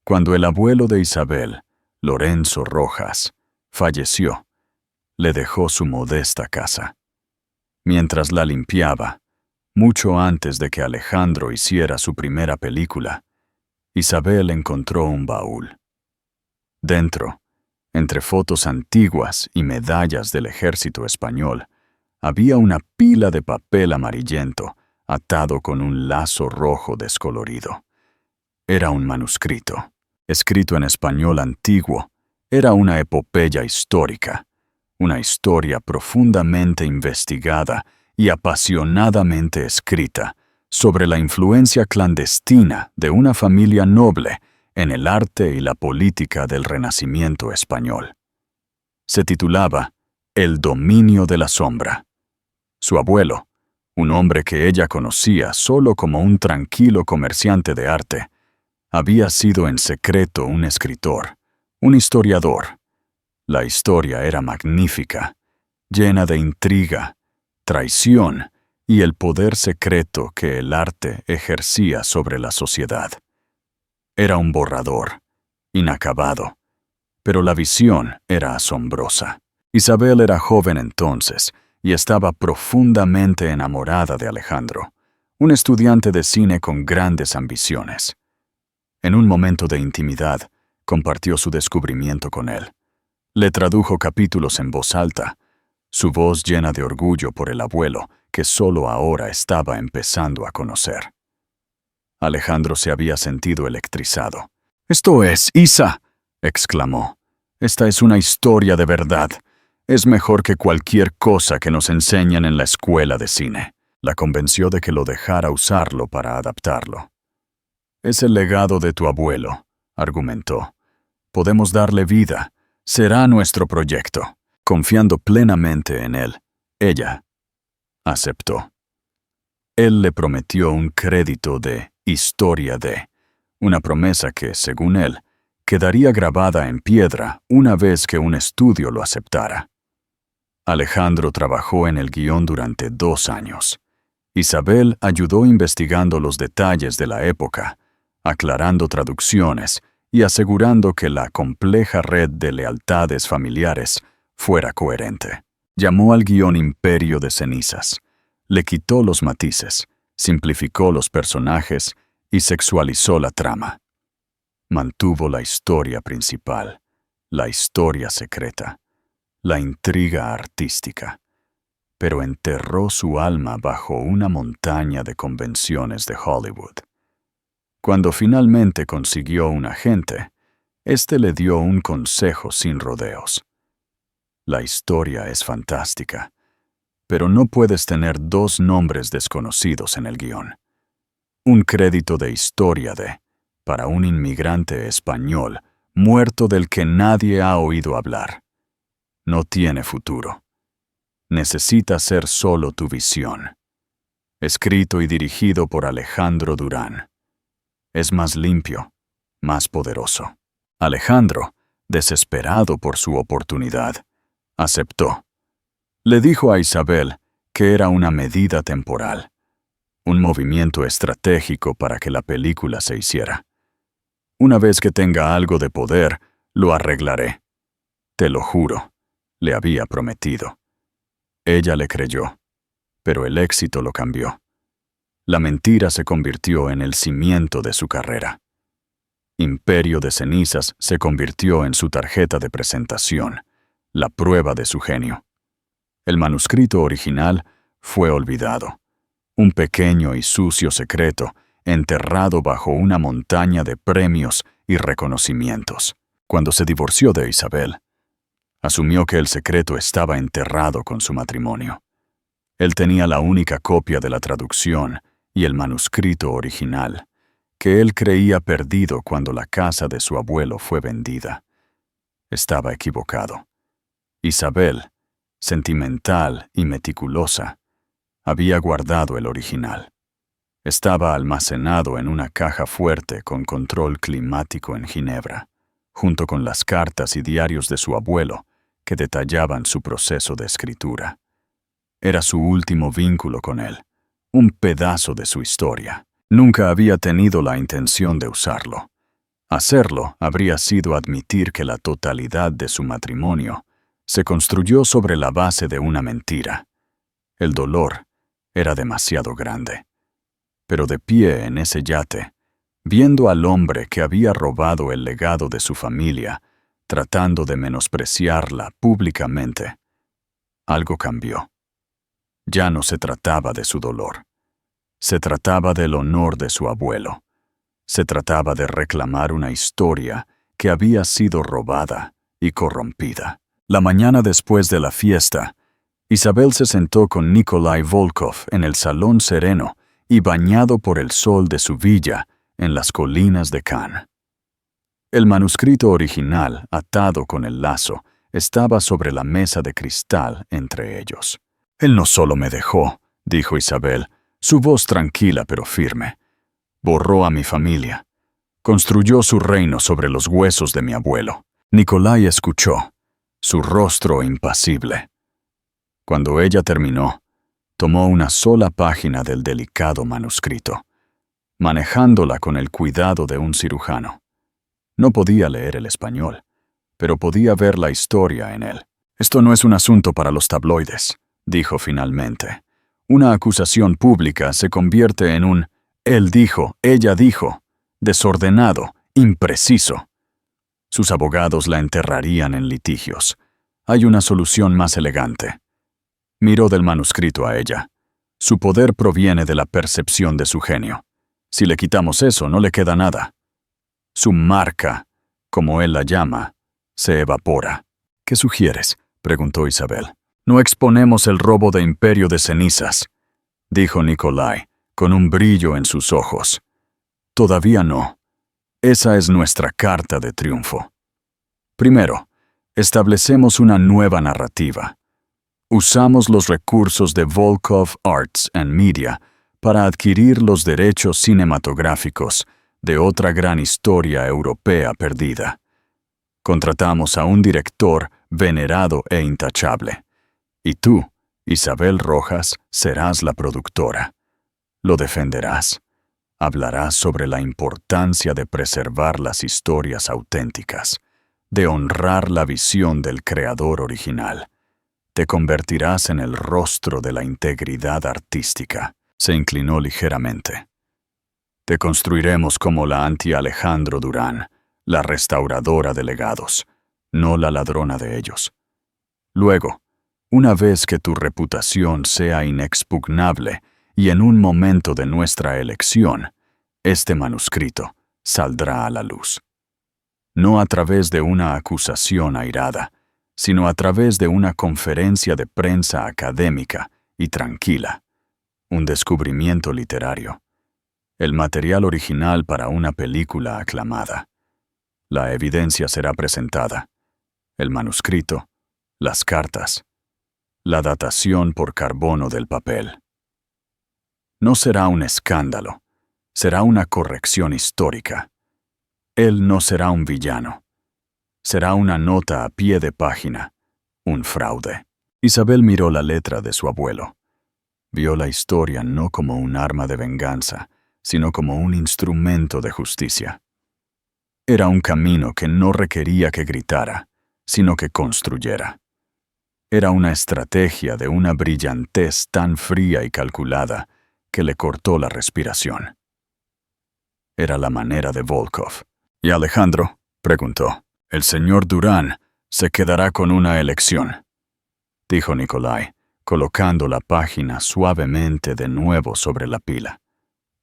Cuando el abuelo de Isabel, Lorenzo Rojas, falleció, le dejó su modesta casa. Mientras la limpiaba, mucho antes de que Alejandro hiciera su primera película, Isabel encontró un baúl. Dentro, entre fotos antiguas y medallas del ejército español, había una pila de papel amarillento atado con un lazo rojo descolorido. Era un manuscrito, escrito en español antiguo. Era una epopeya histórica, una historia profundamente investigada y apasionadamente escrita sobre la influencia clandestina de una familia noble en el arte y la política del Renacimiento español. Se titulaba El dominio de la sombra. Su abuelo, un hombre que ella conocía solo como un tranquilo comerciante de arte, había sido en secreto un escritor, un historiador. La historia era magnífica, llena de intriga, traición y el poder secreto que el arte ejercía sobre la sociedad. Era un borrador, inacabado, pero la visión era asombrosa. Isabel era joven entonces y estaba profundamente enamorada de Alejandro, un estudiante de cine con grandes ambiciones. En un momento de intimidad, compartió su descubrimiento con él. Le tradujo capítulos en voz alta, su voz llena de orgullo por el abuelo que solo ahora estaba empezando a conocer. Alejandro se había sentido electrizado. «¡Esto es, Isa!», exclamó. «Esta es una historia de verdad. Es mejor que cualquier cosa que nos enseñan en la escuela de cine». La convenció de que lo dejara usarlo para adaptarlo. «Es el legado de tu abuelo», argumentó. «Podemos darle vida. Será nuestro proyecto». Confiando plenamente en él, ella aceptó. Él le prometió un crédito de historia de, una promesa que, según él, quedaría grabada en piedra una vez que un estudio lo aceptara. Alejandro trabajó en el guión durante 2 años. Isabel ayudó investigando los detalles de la época, aclarando traducciones y asegurando que la compleja red de lealtades familiares fuera coherente. Llamó al guión Imperio de Cenizas. Le quitó los matices, simplificó los personajes y sexualizó la trama. Mantuvo la historia principal, la historia secreta, la intriga artística, pero enterró su alma bajo una montaña de convenciones de Hollywood. Cuando finalmente consiguió un agente, éste le dio un consejo sin rodeos. La historia es fantástica, pero no puedes tener 2 nombres desconocidos en el guión. Un crédito de historia de, para un inmigrante español, muerto del que nadie ha oído hablar. No tiene futuro. Necesita ser solo tu visión. Escrito y dirigido por Alejandro Durán. Es más limpio, más poderoso. Alejandro, desesperado por su oportunidad, aceptó. Le dijo a Isabel que era una medida temporal, un movimiento estratégico para que la película se hiciera. Una vez que tenga algo de poder, lo arreglaré. Te lo juro, le había prometido. Ella le creyó, pero el éxito lo cambió. La mentira se convirtió en el cimiento de su carrera. Imperio de Cenizas se convirtió en su tarjeta de presentación, la prueba de su genio. El manuscrito original fue olvidado, un pequeño y sucio secreto enterrado bajo una montaña de premios y reconocimientos. Cuando se divorció de Isabel, asumió que el secreto estaba enterrado con su matrimonio. Él tenía la única copia de la traducción y el manuscrito original, que él creía perdido cuando la casa de su abuelo fue vendida. Estaba equivocado. Isabel, sentimental y meticulosa, había guardado el original. Estaba almacenado en una caja fuerte con control climático en Ginebra, junto con las cartas y diarios de su abuelo que detallaban su proceso de escritura. Era su último vínculo con él, un pedazo de su historia. Nunca había tenido la intención de usarlo. Hacerlo habría sido admitir que la totalidad de su matrimonio se construyó sobre la base de una mentira. El dolor era demasiado grande. Pero de pie en ese yate, viendo al hombre que había robado el legado de su familia, tratando de menospreciarla públicamente, algo cambió. Ya no se trataba de su dolor. Se trataba del honor de su abuelo. Se trataba de reclamar una historia que había sido robada y corrompida. La mañana después de la fiesta, Isabel se sentó con Nikolai Volkov en el salón sereno y bañado por el sol de su villa en las colinas de Cannes. El manuscrito original, atado con el lazo, estaba sobre la mesa de cristal entre ellos. «Él no solo me dejó», dijo Isabel, su voz tranquila pero firme. «Borró a mi familia. Construyó su reino sobre los huesos de mi abuelo». Nikolai escuchó, su rostro impasible. Cuando ella terminó, tomó una sola página del delicado manuscrito, manejándola con el cuidado de un cirujano. No podía leer el español, pero podía ver la historia en él. «Esto no es un asunto para los tabloides», dijo finalmente. «Una acusación pública se convierte en un él dijo, ella dijo, desordenado, impreciso. Sus abogados la enterrarían en litigios. Hay una solución más elegante». Miró del manuscrito a ella. Su poder proviene de la percepción de su genio. Si le quitamos eso, no le queda nada. Su marca, como él la llama, se evapora. «¿Qué sugieres?», preguntó Isabel. «No exponemos el robo de Imperio de Cenizas», dijo Nikolai, con un brillo en sus ojos. «Todavía no. Esa es nuestra carta de triunfo. Primero, establecemos una nueva narrativa. Usamos los recursos de Volkov Arts and Media para adquirir los derechos cinematográficos de otra gran historia europea perdida. Contratamos a un director venerado e intachable. Y tú, Isabel Rojas, serás la productora. Lo defenderás. Hablarás sobre la importancia de preservar las historias auténticas, de honrar la visión del creador original. Te convertirás en el rostro de la integridad artística». Se inclinó ligeramente. «Te construiremos como la anti-Alejandro Durán, la restauradora de legados, no la ladrona de ellos. Luego, una vez que tu reputación sea inexpugnable y en un momento de nuestra elección, este manuscrito saldrá a la luz. No a través de una acusación airada, sino a través de una conferencia de prensa académica y tranquila. Un descubrimiento literario. El material original para una película aclamada. La evidencia será presentada. El manuscrito, las cartas, la datación por carbono del papel. No será un escándalo, será una corrección histórica. Él no será un villano. Será una nota a pie de página, un fraude». Isabel miró la letra de su abuelo. Vio la historia no como un arma de venganza, sino como un instrumento de justicia. Era un camino que no requería que gritara, sino que construyera. Era una estrategia de una brillantez tan fría y calculada que le cortó la respiración. Era la manera de Volkov. «¿Y Alejandro?», preguntó. «El señor Durán se quedará con una elección», dijo Nikolai, colocando la página suavemente de nuevo sobre la pila.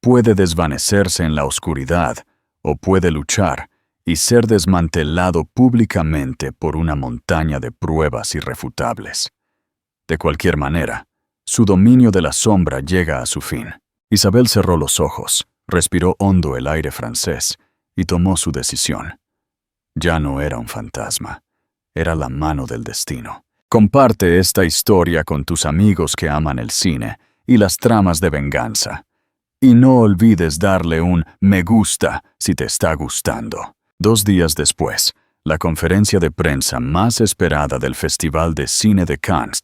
«Puede desvanecerse en la oscuridad o puede luchar y ser desmantelado públicamente por una montaña de pruebas irrefutables. De cualquier manera, su dominio de la sombra llega a su fin». Isabel cerró los ojos, respiró hondo el aire francés y tomó su decisión. Ya no era un fantasma, era la mano del destino. «Comparte esta historia con tus amigos que aman el cine y las tramas de venganza. Y no olvides darle un me gusta si te está gustando. 2 días después, la conferencia de prensa más esperada del Festival de Cine de Cannes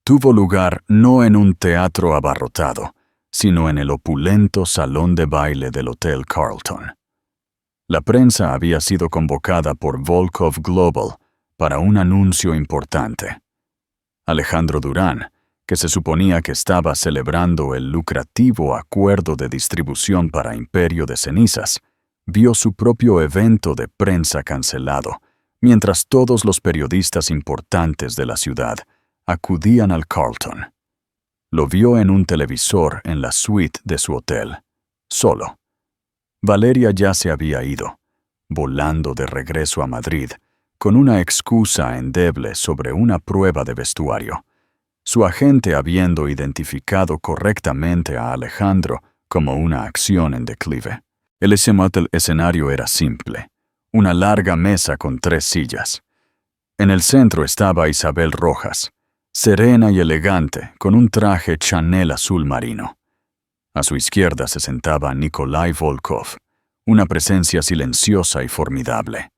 tuvo lugar no en un teatro abarrotado, sino en el opulento salón de baile del Hotel Carlton. La prensa había sido convocada por Volkov Global para un anuncio importante. Alejandro Durán, que se suponía que estaba celebrando el lucrativo acuerdo de distribución para Imperio de Cenizas, vio su propio evento de prensa cancelado, mientras todos los periodistas importantes de la ciudad acudían al Carlton. Lo vio en un televisor en la suite de su hotel, solo. Valeria ya se había ido, volando de regreso a Madrid, con una excusa endeble sobre una prueba de vestuario, su agente habiendo identificado correctamente a Alejandro como una acción en declive. El escenario era simple, una larga mesa con 3 sillas. En el centro estaba Isabel Rojas, serena y elegante, con un traje Chanel azul marino. A su izquierda se sentaba Nikolai Volkov, una presencia silenciosa y formidable.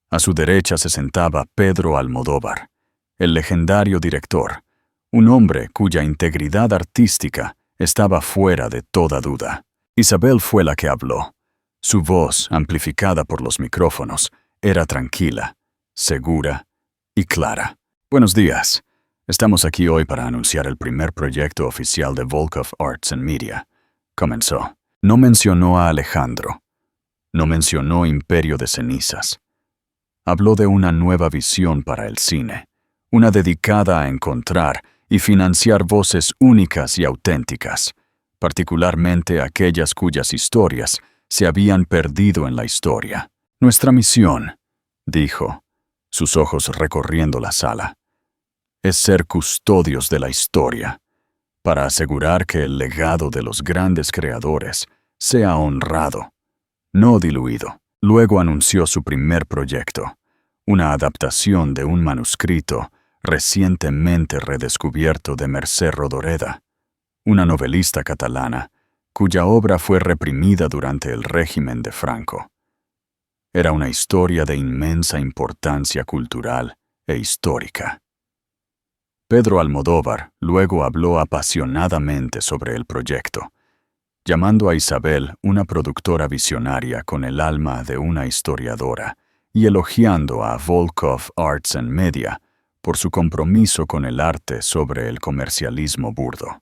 A su derecha se sentaba Pedro Almodóvar, el legendario director, un hombre cuya integridad artística estaba fuera de toda duda. Isabel fue la que habló. Su voz, amplificada por los micrófonos, era tranquila, segura y clara. Buenos días. Estamos aquí hoy para anunciar el primer proyecto oficial de Volkov Arts and Media. Comenzó. No mencionó a Alejandro. No mencionó Imperio de Cenizas. Habló de una nueva visión para el cine, una dedicada a encontrar y financiar voces únicas y auténticas, particularmente aquellas cuyas historias se habían perdido en la historia. Nuestra misión, dijo, sus ojos recorriendo la sala, es ser custodios de la historia, para asegurar que el legado de los grandes creadores sea honrado, no diluido. Luego anunció su primer proyecto, una adaptación de un manuscrito recientemente redescubierto de Mercè Rodoreda, una novelista catalana cuya obra fue reprimida durante el régimen de Franco. Era una historia de inmensa importancia cultural e histórica. Pedro Almodóvar luego habló apasionadamente sobre el proyecto, llamando a Isabel una productora visionaria con el alma de una historiadora y elogiando a Volkov Arts and Media por su compromiso con el arte sobre el comercialismo burdo.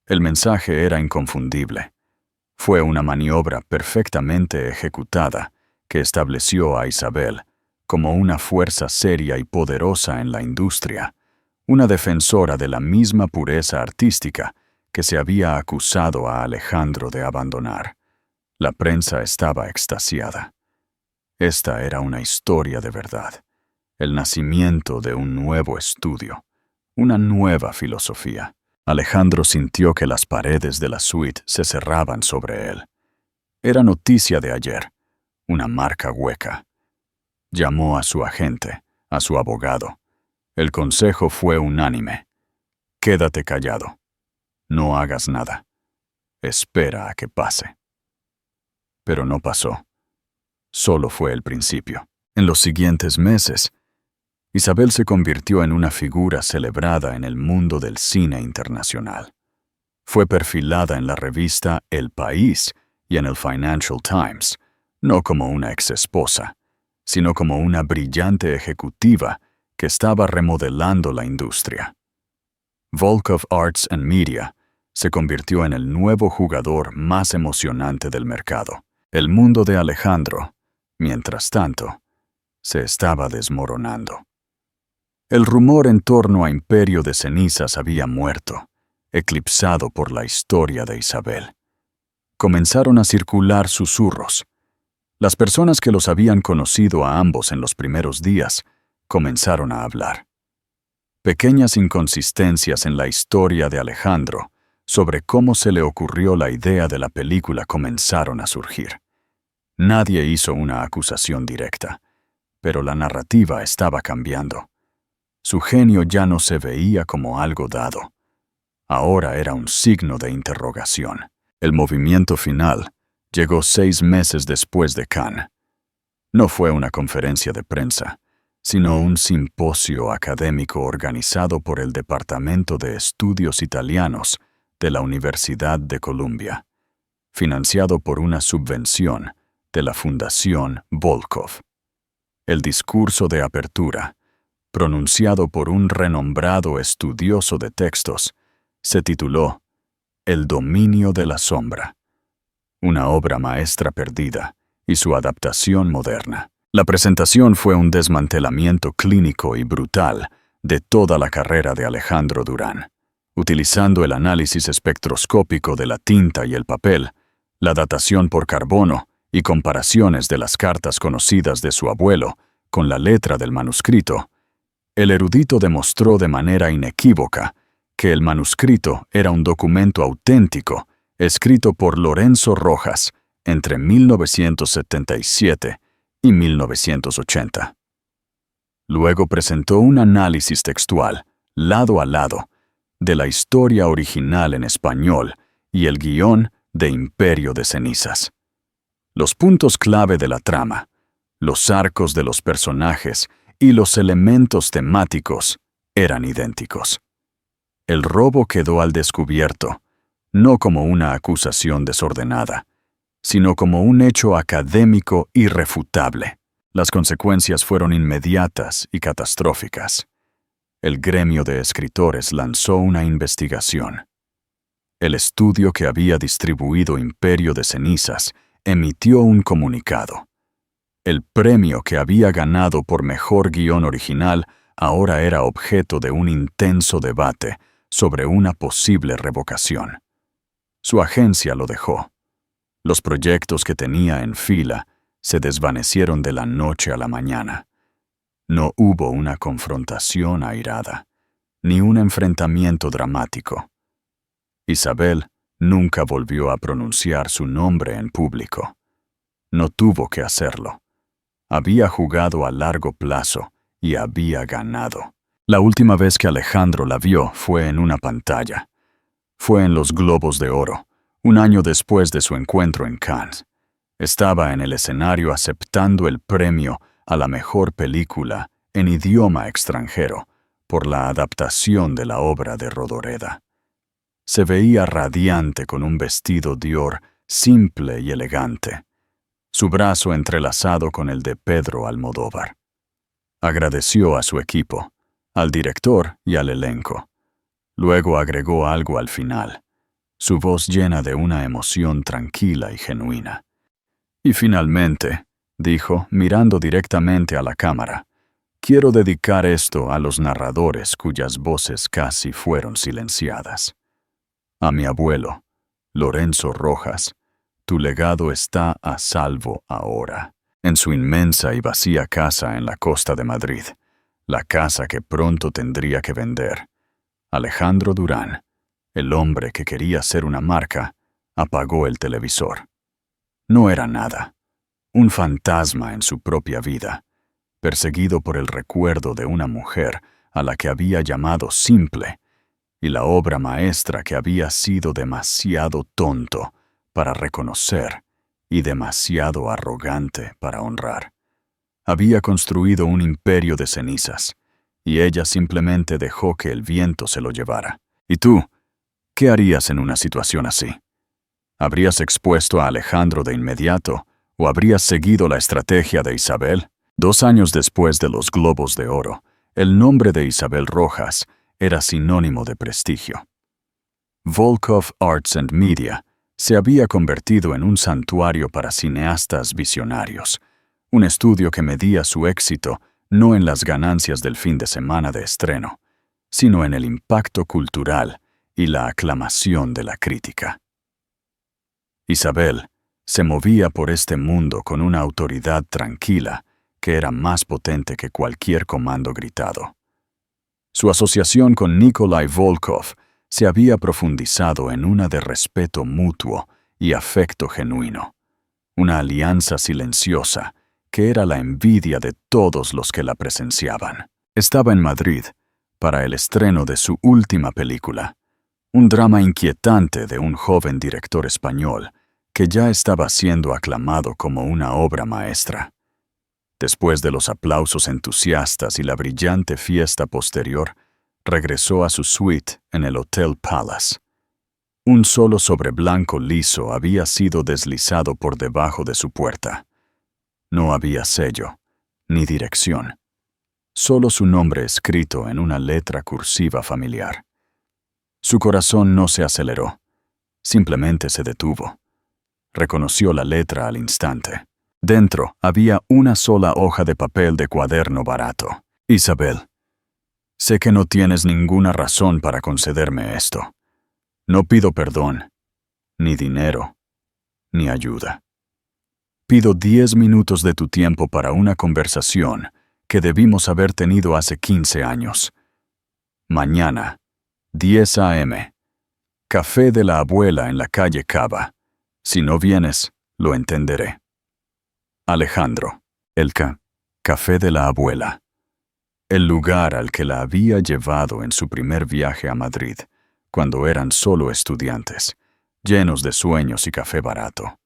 El mensaje era inconfundible. Fue una maniobra perfectamente ejecutada que estableció a Isabel como una fuerza seria y poderosa en la industria, una defensora de la misma pureza artística que se había acusado a Alejandro de abandonar. La prensa estaba extasiada. Esta era una historia de verdad, el nacimiento de un nuevo estudio, una nueva filosofía. Alejandro sintió que las paredes de la suite se cerraban sobre él. Era noticia de ayer, una marca hueca. Llamó a su agente, a su abogado. El consejo fue unánime. Quédate callado. No hagas nada. Espera a que pase. Pero no pasó. Solo fue el principio. En los siguientes meses, Isabel se convirtió en una figura celebrada en el mundo del cine internacional. Fue perfilada en la revista El País y en el Financial Times, no como una exesposa, sino como una brillante ejecutiva que estaba remodelando la industria. Volkov Arts and Media se convirtió en el nuevo jugador más emocionante del mercado. El mundo de Alejandro, mientras tanto, se estaba desmoronando. El rumor en torno a Imperio de Cenizas había muerto, eclipsado por la historia de Isabel. Comenzaron a circular susurros. Las personas que los habían conocido a ambos en los primeros días comenzaron a hablar. Pequeñas inconsistencias en la historia de Alejandro sobre cómo se le ocurrió la idea de la película comenzaron a surgir. Nadie hizo una acusación directa, pero la narrativa estaba cambiando. Su genio ya no se veía como algo dado. Ahora era un signo de interrogación. El movimiento final llegó 6 meses después de Cannes. No fue una conferencia de prensa, sino un simposio académico organizado por el Departamento de Estudios Italianos de la Universidad de Columbia, financiado por una subvención de la Fundación Volkov. El discurso de apertura, pronunciado por un renombrado estudioso de textos, se tituló El dominio de la sombra, una obra maestra perdida y su adaptación moderna. La presentación fue un desmantelamiento clínico y brutal de toda la carrera de Alejandro Durán, utilizando el análisis espectroscópico de la tinta y el papel, la datación por carbono y comparaciones de las cartas conocidas de su abuelo con la letra del manuscrito. El erudito demostró de manera inequívoca que el manuscrito era un documento auténtico escrito por Lorenzo Rojas entre 1977 y 1980. Luego presentó un análisis textual, lado a lado, de la historia original en español y el guión de Imperio de Cenizas. Los puntos clave de la trama, los arcos de los personajes y los elementos temáticos eran idénticos. El robo quedó al descubierto, no como una acusación desordenada, sino como un hecho académico irrefutable. Las consecuencias fueron inmediatas y catastróficas. El gremio de escritores lanzó una investigación. El estudio que había distribuido Imperio de Cenizas emitió un comunicado. El premio que había ganado por mejor guión original ahora era objeto de un intenso debate sobre una posible revocación. Su agencia lo dejó. Los proyectos que tenía en fila se desvanecieron de la noche a la mañana. No hubo una confrontación airada, ni un enfrentamiento dramático. Isabel nunca volvió a pronunciar su nombre en público. No tuvo que hacerlo. Había jugado a largo plazo y había ganado. La última vez que Alejandro la vio fue en una pantalla. Fue en los Globos de Oro, un año después de su encuentro en Cannes. Estaba en el escenario aceptando el premio a la mejor película en idioma extranjero por la adaptación de la obra de Rodoreda. Se veía radiante con un vestido Dior simple y elegante, su brazo entrelazado con el de Pedro Almodóvar. Agradeció a su equipo, al director y al elenco. Luego agregó algo al final, su voz llena de una emoción tranquila y genuina. Y finalmente, dijo, mirando directamente a la cámara, quiero dedicar esto a los narradores cuyas voces casi fueron silenciadas. A mi abuelo, Lorenzo Rojas, tu legado está a salvo ahora, en su inmensa y vacía casa en la costa de Madrid, la casa que pronto tendría que vender. Alejandro Durán, el hombre que quería ser una marca, apagó el televisor. No era nada, un fantasma en su propia vida, perseguido por el recuerdo de una mujer a la que había llamado simple, y la obra maestra que había sido demasiado tonto para reconocer y demasiado arrogante para honrar. Había construido un imperio de cenizas, y ella simplemente dejó que el viento se lo llevara. ¿Y tú? ¿Qué harías en una situación así? ¿Habrías expuesto a Alejandro de inmediato o habrías seguido la estrategia de Isabel? 2 años después de los Globos de Oro, el nombre de Isabel Rojas era sinónimo de prestigio. Volkov Arts and Media se había convertido en un santuario para cineastas visionarios, un estudio que medía su éxito no en las ganancias del fin de semana de estreno, sino en el impacto cultural y la aclamación de la crítica. Isabel se movía por este mundo con una autoridad tranquila que era más potente que cualquier comando gritado. Su asociación con Nikolai Volkov se había profundizado en una de respeto mutuo y afecto genuino, una alianza silenciosa que era la envidia de todos los que la presenciaban. Estaba en Madrid para el estreno de su última película, Un drama inquietante de un joven director español que ya estaba siendo aclamado como una obra maestra. Después de los aplausos entusiastas y la brillante fiesta posterior, regresó a su suite en el Hotel Palace. Un solo sobre blanco liso había sido deslizado por debajo de su puerta. No había sello, ni dirección. Solo su nombre escrito en una letra cursiva familiar. Su corazón no se aceleró, simplemente se detuvo. Reconoció la letra al instante. Dentro había una sola hoja de papel de cuaderno barato. Isabel, sé que no tienes ninguna razón para concederme esto. No pido perdón, ni dinero, ni ayuda. Pido 10 minutos de tu tiempo para una conversación que debimos haber tenido hace 15 años. Mañana, 10 a.m. Café de la abuela en la calle Cava. Si no vienes, lo entenderé. Alejandro. El Café de la abuela. El lugar al que la había llevado en su primer viaje a Madrid, cuando eran solo estudiantes, llenos de sueños y café barato.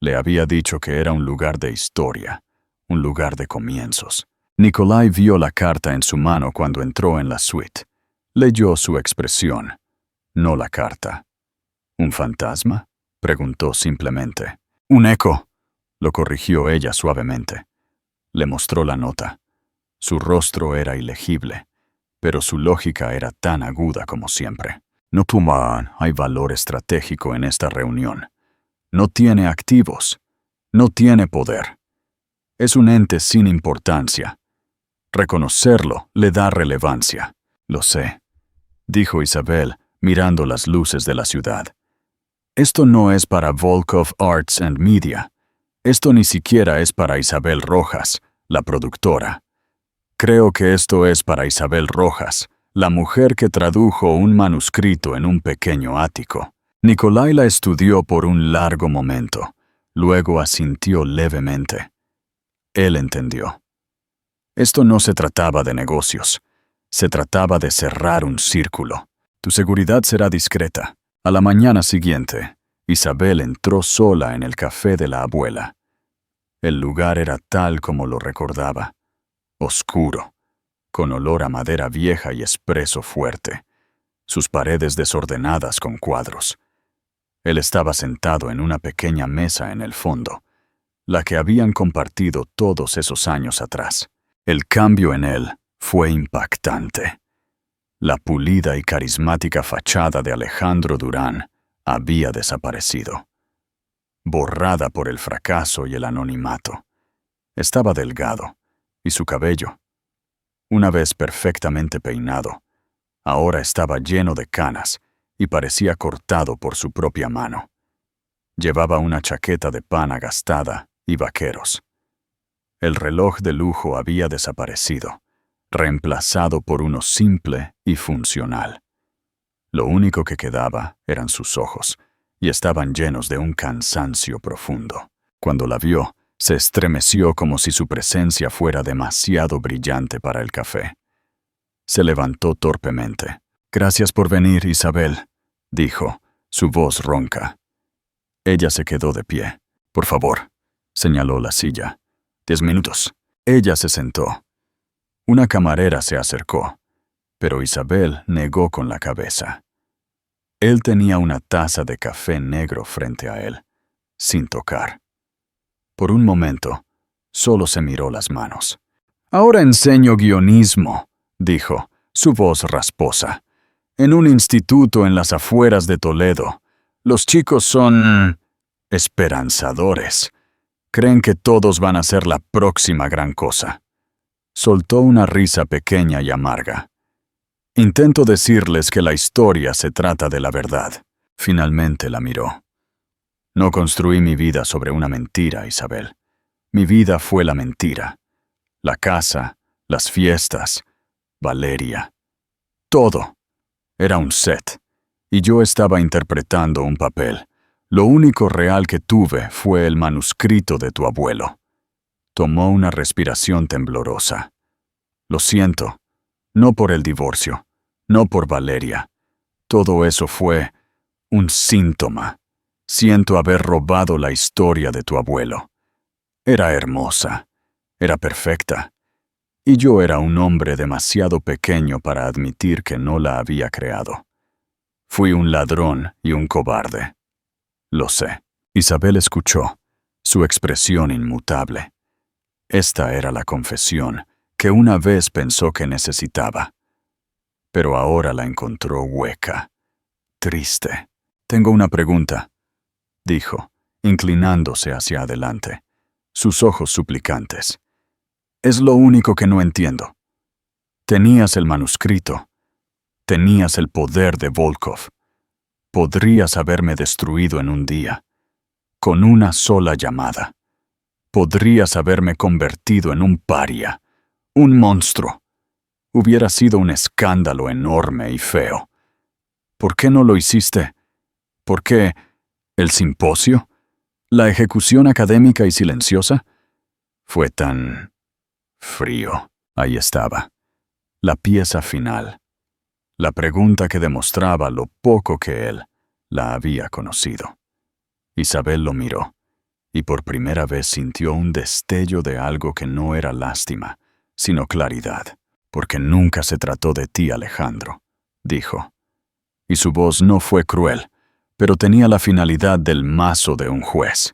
Le había dicho que era un lugar de historia, un lugar de comienzos. Nicolai vio la carta en su mano cuando entró en la suite. Leyó su expresión, no la carta. ¿Un fantasma?, preguntó simplemente. Un eco, lo corrigió ella suavemente. Le mostró la nota. Su rostro era ilegible, pero su lógica era tan aguda como siempre. No hay valor estratégico en esta reunión. No tiene activos. No tiene poder. Es un ente sin importancia. Reconocerlo le da relevancia. Lo sé, dijo Isabel, mirando las luces de la ciudad. Esto no es para Volkov Arts and Media. Esto ni siquiera es para Isabel Rojas, la productora. Creo que esto es para Isabel Rojas, la mujer que tradujo un manuscrito en un pequeño ático. Nicolai la estudió por un largo momento, luego asintió levemente. Él entendió. Esto no se trataba de negocios, se trataba de cerrar un círculo. Tu seguridad será discreta. A la mañana siguiente, Isabel entró sola en el café de la abuela. El lugar era tal como lo recordaba, oscuro, con olor a madera vieja y espresso fuerte, sus paredes desordenadas con cuadros. Él estaba sentado en una pequeña mesa en el fondo, la que habían compartido todos esos años atrás. El cambio en él fue impactante. La pulida y carismática fachada de Alejandro Durán había desaparecido, borrada por el fracaso y el anonimato. Estaba delgado, y su cabello, una vez perfectamente peinado, ahora estaba lleno de canas y parecía cortado por su propia mano. Llevaba una chaqueta de pana gastada y vaqueros. El reloj de lujo había desaparecido, reemplazado por uno simple y funcional. Lo único que quedaba eran sus ojos, y estaban llenos de un cansancio profundo. Cuando la vio, se estremeció como si su presencia fuera demasiado brillante para el café. Se levantó torpemente. «Gracias por venir, Isabel», dijo, su voz ronca. Ella se quedó de pie. «Por favor», señaló la silla. 10 minutos. Ella se sentó. Una camarera se acercó, pero Isabel negó con la cabeza. Él tenía una taza de café negro frente a él, sin tocar. Por un momento, solo se miró las manos. «Ahora enseño guionismo», dijo, su voz rasposa. «En un instituto en las afueras de Toledo. Los chicos son esperanzadores. Creen que todos van a ser la próxima gran cosa». Soltó una risa pequeña y amarga. «Intento decirles que la historia se trata de la verdad». Finalmente la miró. «No construí mi vida sobre una mentira, Isabel. Mi vida fue la mentira. La casa, las fiestas, Valeria. Todo. Era un set. Y yo estaba interpretando un papel. Lo único real que tuve fue el manuscrito de tu abuelo». Tomó una respiración temblorosa. «Lo siento. No por el divorcio. No por Valeria. Todo eso fue un síntoma. Siento haber robado la historia de tu abuelo. Era hermosa, era perfecta, y yo era un hombre demasiado pequeño para admitir que no la había creado. Fui un ladrón y un cobarde. Lo sé. Isabel escuchó, su expresión inmutable. Esta era la confesión que una vez pensó que necesitaba. Pero ahora la encontró hueca, triste. Tengo una pregunta, dijo, inclinándose hacia adelante, sus ojos suplicantes. Es lo único que no entiendo. Tenías el manuscrito. Tenías el poder de Volkov. Podrías haberme destruido en un día, con una sola llamada. Podrías haberme convertido en un paria, un monstruo. Hubiera sido un escándalo enorme y feo. ¿Por qué no lo hiciste? ¿Por qué el simposio? ¿La ejecución académica y silenciosa? Fue tan frío. Ahí estaba, la pieza final. La pregunta que demostraba lo poco que él la había conocido. Isabel lo miró, y por primera vez sintió un destello de algo que no era lástima, sino claridad. Porque nunca se trató de ti, Alejandro, dijo. Y su voz no fue cruel, pero tenía la finalidad del mazo de un juez.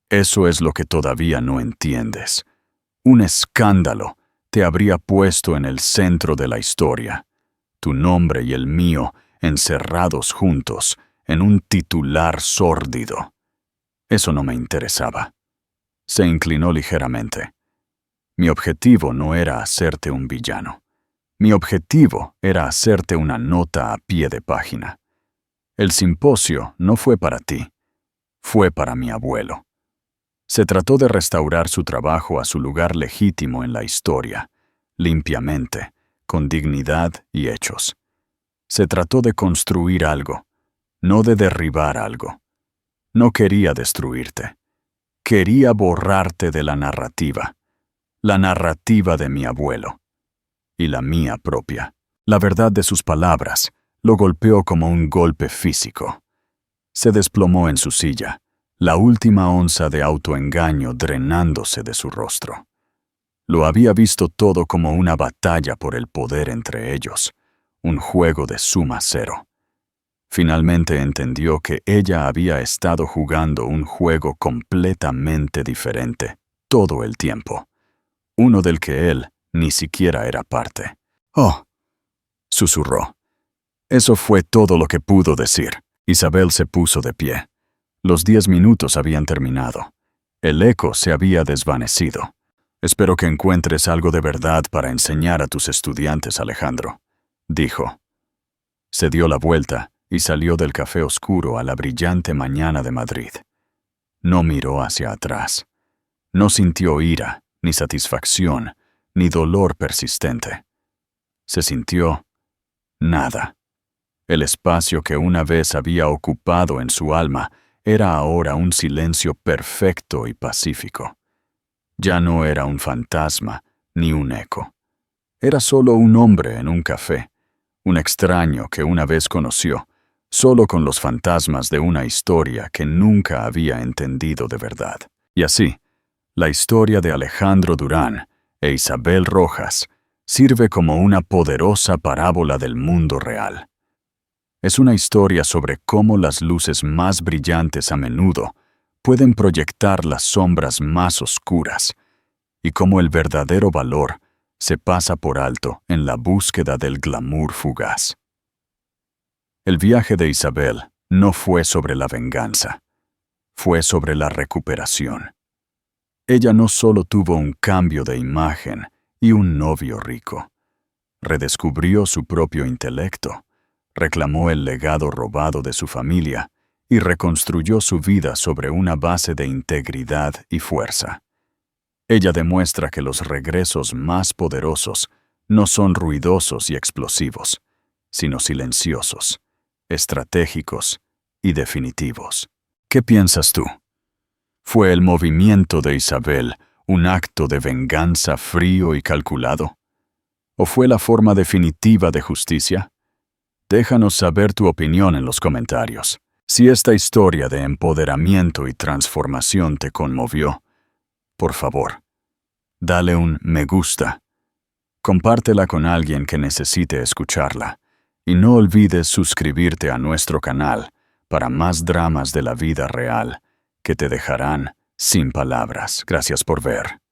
Eso es lo que todavía no entiendes. Un escándalo te habría puesto en el centro de la historia. Tu nombre y el mío encerrados juntos en un titular sórdido. Eso no me interesaba. Se inclinó ligeramente. Mi objetivo no era hacerte un villano. Mi objetivo era hacerte una nota a pie de página. El simposio no fue para ti, fue para mi abuelo. Se trató de restaurar su trabajo a su lugar legítimo en la historia, limpiamente, con dignidad y hechos. Se trató de construir algo, no de derribar algo. No quería destruirte. Quería borrarte de la narrativa de mi abuelo, y la mía propia. La verdad de sus palabras lo golpeó como un golpe físico. Se desplomó en su silla, la última onza de autoengaño drenándose de su rostro. Lo había visto todo como una batalla por el poder entre ellos, un juego de suma cero. Finalmente entendió que ella había estado jugando un juego completamente diferente todo el tiempo. Uno del que él ni siquiera era parte. «Oh», susurró. Eso fue todo lo que pudo decir. Isabel se puso de pie. Los 10 minutos habían terminado. El eco se había desvanecido. «Espero que encuentres algo de verdad para enseñar a tus estudiantes, Alejandro», dijo. Se dio la vuelta y salió del café oscuro a la brillante mañana de Madrid. No miró hacia atrás. No sintió ira, ni satisfacción, ni dolor persistente. Se sintió nada. El espacio que una vez había ocupado en su alma era ahora un silencio perfecto y pacífico. Ya no era un fantasma ni un eco. Era solo un hombre en un café, un extraño que una vez conoció, solo con los fantasmas de una historia que nunca había entendido de verdad. Y así, la historia de Alejandro Durán e Isabel Rojas sirve como una poderosa parábola del mundo real. Es una historia sobre cómo las luces más brillantes a menudo pueden proyectar las sombras más oscuras y cómo el verdadero valor se pasa por alto en la búsqueda del glamour fugaz. El viaje de Isabel no fue sobre la venganza, fue sobre la recuperación. Ella no solo tuvo un cambio de imagen y un novio rico, redescubrió su propio intelecto, reclamó el legado robado de su familia y reconstruyó su vida sobre una base de integridad y fuerza. Ella demuestra que los regresos más poderosos no son ruidosos y explosivos, sino silenciosos, estratégicos y definitivos. ¿Qué piensas tú? ¿Fue el movimiento de Isabel un acto de venganza frío y calculado? ¿O fue la forma definitiva de justicia? Déjanos saber tu opinión en los comentarios. Si esta historia de empoderamiento y transformación te conmovió, por favor, dale un me gusta. Compártela con alguien que necesite escucharla. Y no olvides suscribirte a nuestro canal para más dramas de la vida real que te dejarán sin palabras. Gracias por ver.